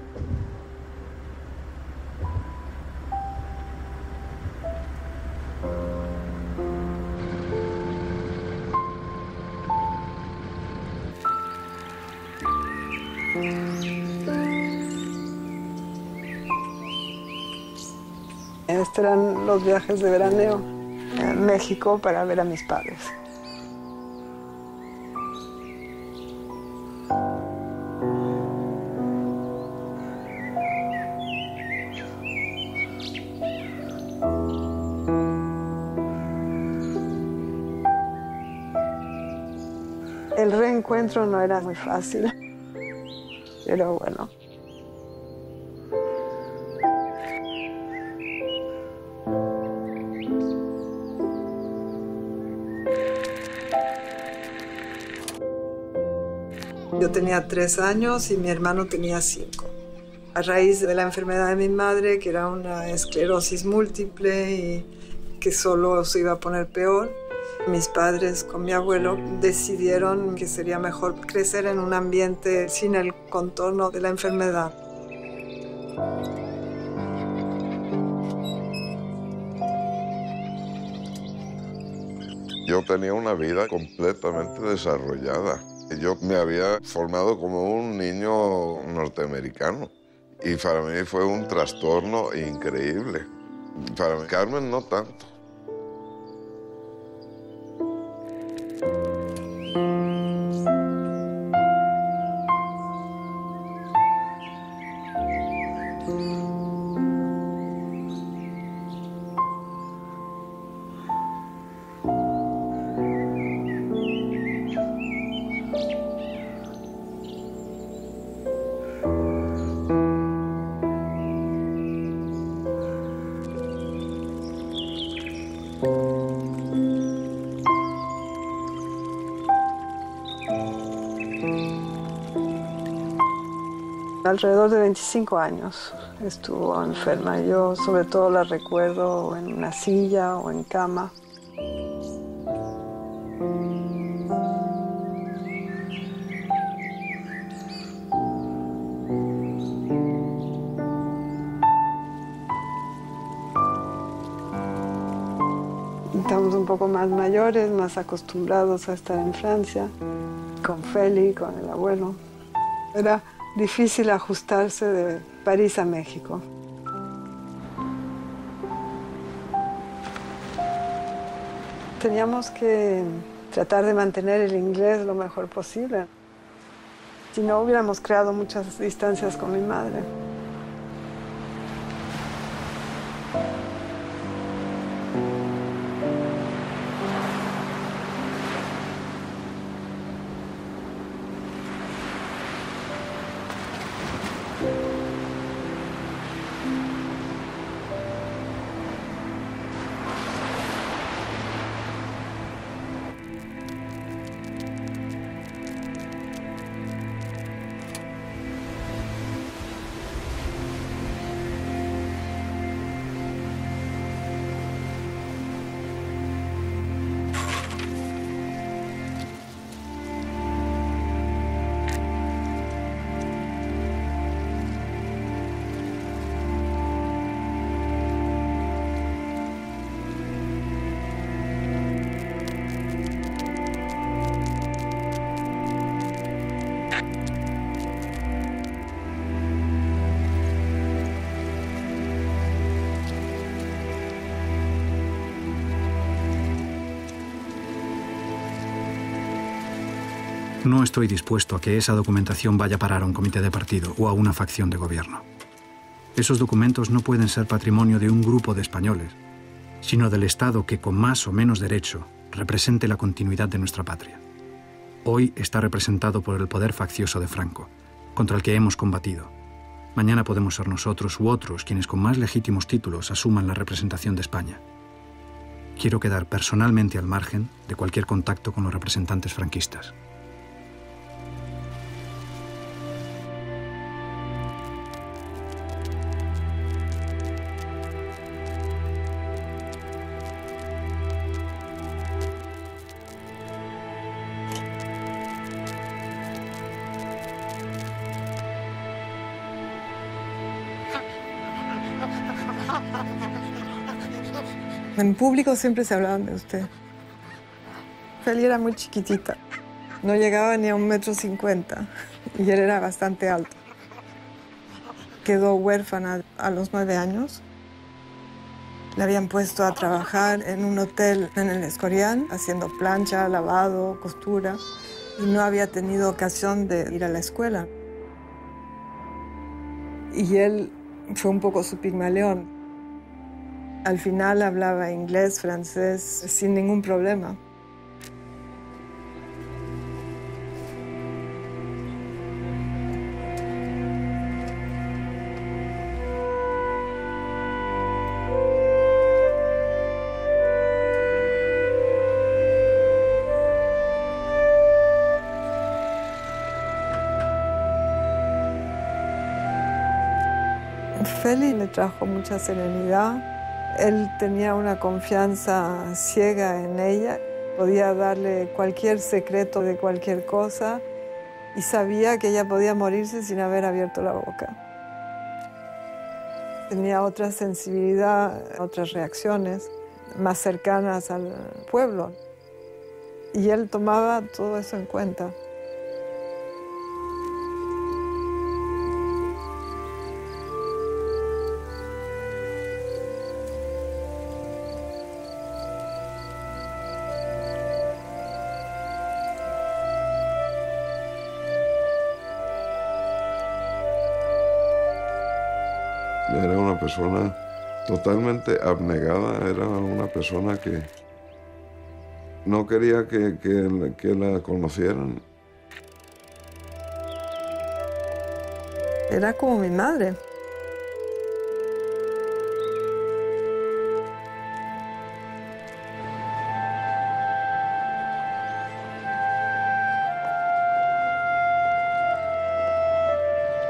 Speaker 2: Estos eran los viajes de veraneo a México para ver a mis padres. El reencuentro no era muy fácil, pero bueno. Yo tenía 3 años y mi hermano tenía 5. A raíz de la enfermedad de mi madre, que era una esclerosis múltiple y que solo se iba a poner peor, mis padres con mi abuelo decidieron que sería mejor crecer en un ambiente sin el contorno de la enfermedad.
Speaker 17: Yo tenía una vida completamente desarrollada. Yo me había formado como un niño norteamericano y para mí fue un trastorno increíble. Para Carmen no tanto.
Speaker 2: Alrededor de 25 años estuvo enferma. Yo sobre todo la recuerdo en una silla o en cama. Estamos un poco más mayores, más acostumbrados a estar en Francia, con Feli, con el abuelo. Era difícil ajustarse de París a México. Teníamos que tratar de mantener el inglés lo mejor posible. Si no, hubiéramos creado muchas distancias con mi madre.
Speaker 1: No estoy dispuesto a que esa documentación vaya a parar a un comité de partido o a una facción de gobierno. Esos documentos no pueden ser patrimonio de un grupo de españoles, sino del Estado que, con más o menos derecho, represente la continuidad de nuestra patria. Hoy está representado por el poder faccioso de Franco, contra el que hemos combatido, Mañana podemos ser nosotros u otros quienes con más legítimos títulos asuman la representación de España. Quiero quedar personalmente al margen de cualquier contacto con los representantes franquistas.
Speaker 2: En público siempre se hablaban de usted. Feli era muy chiquitita, no llegaba ni a 1,50 m y él era bastante alto. Quedó huérfana a los 9 años. Le habían puesto a trabajar en un hotel en el Escorial, haciendo plancha, lavado, costura, y no había tenido ocasión de ir a la escuela. Y él fue un poco su pigmaleón. Al final hablaba inglés, francés, sin ningún problema. Feli le trajo mucha serenidad. Él tenía una confianza ciega en ella. Podía darle cualquier secreto de cualquier cosa y sabía que ella podía morirse sin haber abierto la boca. Tenía otra sensibilidad, otras reacciones más cercanas al pueblo. Y él tomaba todo eso en cuenta.
Speaker 17: Era una persona totalmente abnegada, era una persona que no quería que la conocieran.
Speaker 2: Era como mi madre.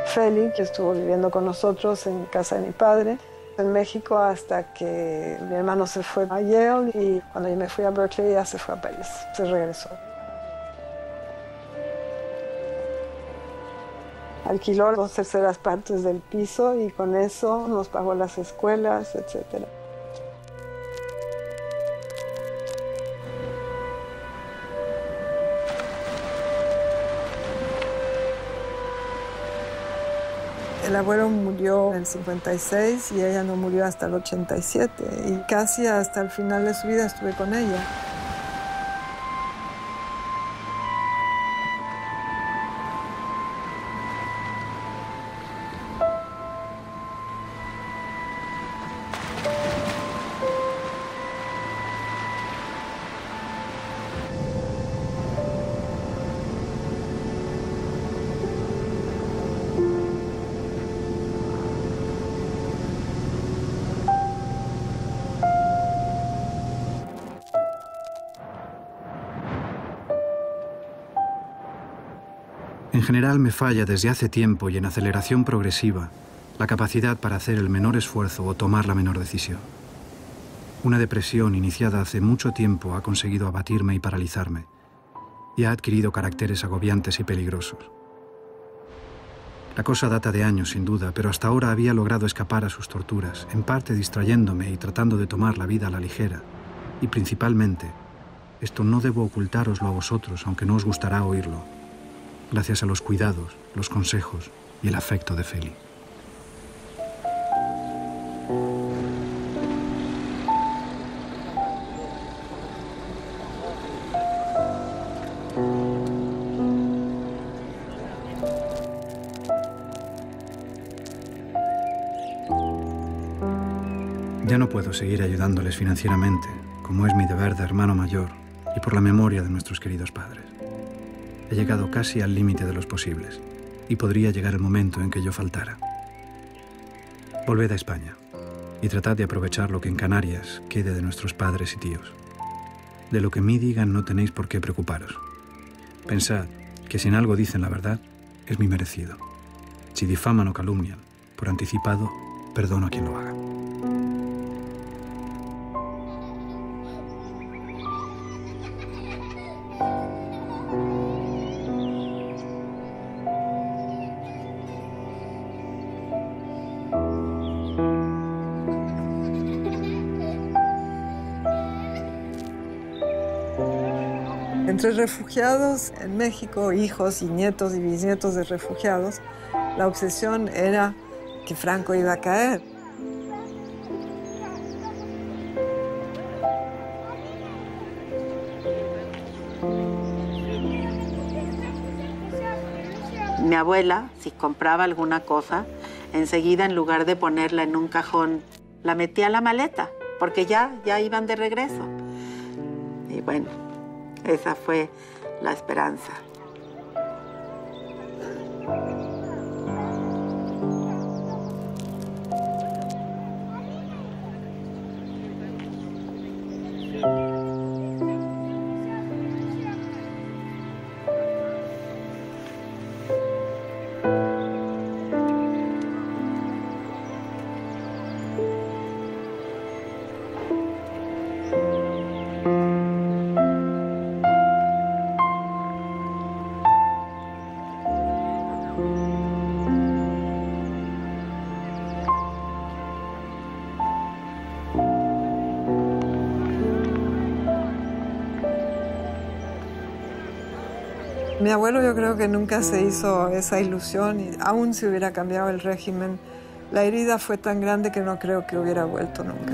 Speaker 2: Feli, que estuvo viviendo con nosotros en casa de mi padre, en México hasta que mi hermano se fue a Yale y cuando yo me fui a Berkeley ya se fue a París, se regresó. Alquiló 2/3 partes del piso y con eso nos pagó las escuelas, etc. El abuelo murió en el 56 y ella no murió hasta el 87 y casi hasta el final de su vida estuve con ella.
Speaker 1: En general me falla desde hace tiempo y en aceleración progresiva la capacidad para hacer el menor esfuerzo o tomar la menor decisión. Una depresión iniciada hace mucho tiempo ha conseguido abatirme y paralizarme y ha adquirido caracteres agobiantes y peligrosos. La cosa data de años, sin duda, pero hasta ahora había logrado escapar a sus torturas, en parte distrayéndome y tratando de tomar la vida a la ligera. Y principalmente, esto no debo ocultároslo a vosotros, aunque no os gustará oírlo, gracias a los cuidados, los consejos y el afecto de Feli. Ya no puedo seguir ayudándoles financieramente, como es mi deber de hermano mayor y por la memoria de nuestros queridos padres. He llegado casi al límite de los posibles y podría llegar el momento en que yo faltara. Volved a España y tratad de aprovechar lo que en Canarias quede de nuestros padres y tíos. De lo que mí digan no tenéis por qué preocuparos. Pensad que si en algo dicen la verdad, es mi merecido. Si difaman o calumnian, por anticipado, perdono a quien lo haga.
Speaker 2: Entre refugiados en México, hijos y nietos y bisnietos de refugiados, la obsesión era que Franco iba a caer.
Speaker 14: Mi abuela, si compraba alguna cosa, enseguida en lugar de ponerla en un cajón, la metía a la maleta, porque ya iban de regreso. Y bueno, esa fue la esperanza.
Speaker 2: Mi abuelo yo creo que nunca se hizo esa ilusión y aún si hubiera cambiado el régimen, la herida fue tan grande que no creo que hubiera vuelto nunca.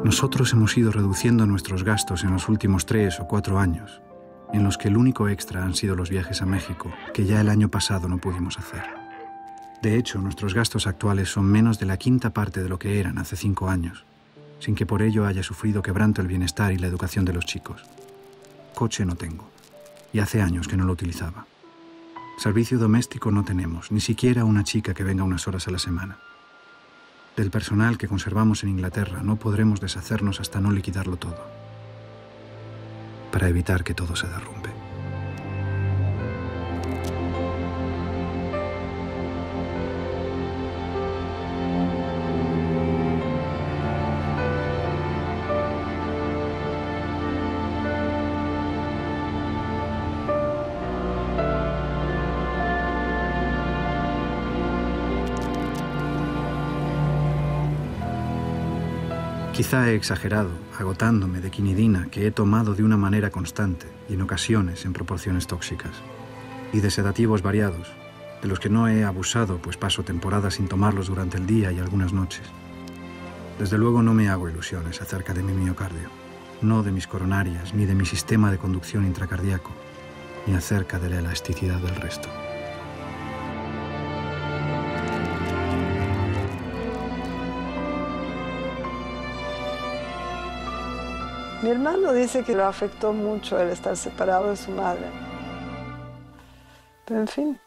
Speaker 1: Nosotros hemos ido reduciendo nuestros gastos en los últimos 3 o 4 años, en los que el único extra han sido los viajes a México, que ya el año pasado no pudimos hacer. De hecho, nuestros gastos actuales son menos de la quinta parte de lo que eran hace 5 años, sin que por ello haya sufrido quebranto el bienestar y la educación de los chicos. Coche no tengo, y hace años que no lo utilizaba. Servicio doméstico no tenemos, ni siquiera una chica que venga unas horas a la semana. Del personal que conservamos en Inglaterra no podremos deshacernos hasta no liquidarlo todo, para evitar que todo se derrumbe. Quizá he exagerado, agotándome de quinidina que he tomado de una manera constante y en ocasiones en proporciones tóxicas, y de sedativos variados, de los que no he abusado pues paso temporadas sin tomarlos durante el día y algunas noches. Desde luego no me hago ilusiones acerca de mi miocardio, no de mis coronarias ni de mi sistema de conducción intracardíaco, ni acerca de la elasticidad del resto.
Speaker 2: Mi hermano dice que lo afectó mucho el estar separado de su madre. Pero en fin,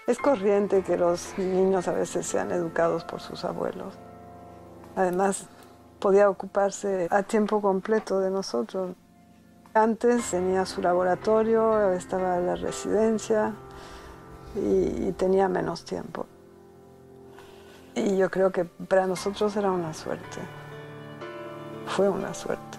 Speaker 2: es corriente que los niños a veces sean educados por sus abuelos. Además, podía ocuparse a tiempo completo de nosotros. Antes tenía su laboratorio, estaba en la residencia y tenía menos tiempo. Y yo creo que para nosotros era una suerte. Fue una suerte.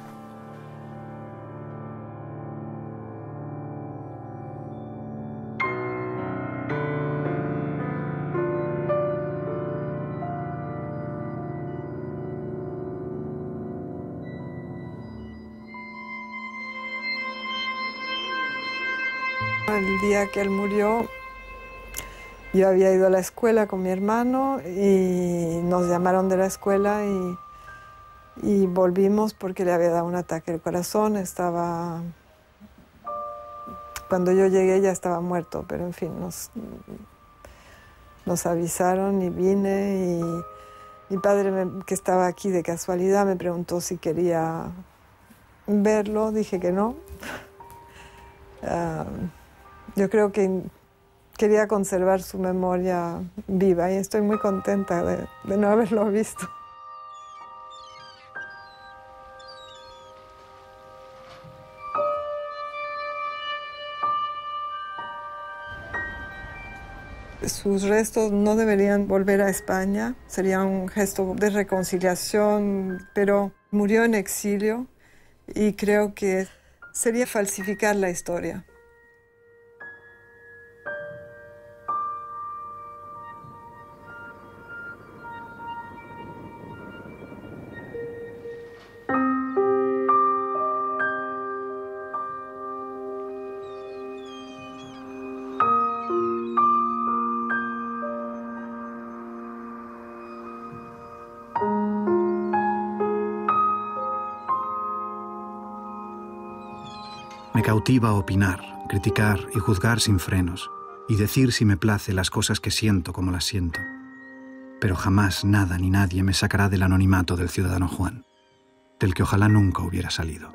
Speaker 2: El día que él murió, yo había ido a la escuela con mi hermano y nos llamaron de la escuela y volvimos porque le había dado un ataque al corazón. Cuando yo llegué ya estaba muerto, pero en fin, nos avisaron y vine y mi padre, que estaba aquí de casualidad, me preguntó si quería verlo. Dije que no. Yo creo que quería conservar su memoria viva y estoy muy contenta de no haberlo visto. Sus restos no deberían volver a España, sería un gesto de reconciliación, pero murió en exilio y creo que sería falsificar la historia.
Speaker 1: Me cautiva opinar, criticar y juzgar sin frenos, y decir si me place las cosas que siento como las siento. Pero jamás nada ni nadie me sacará del anonimato del ciudadano Juan, del que ojalá nunca hubiera salido.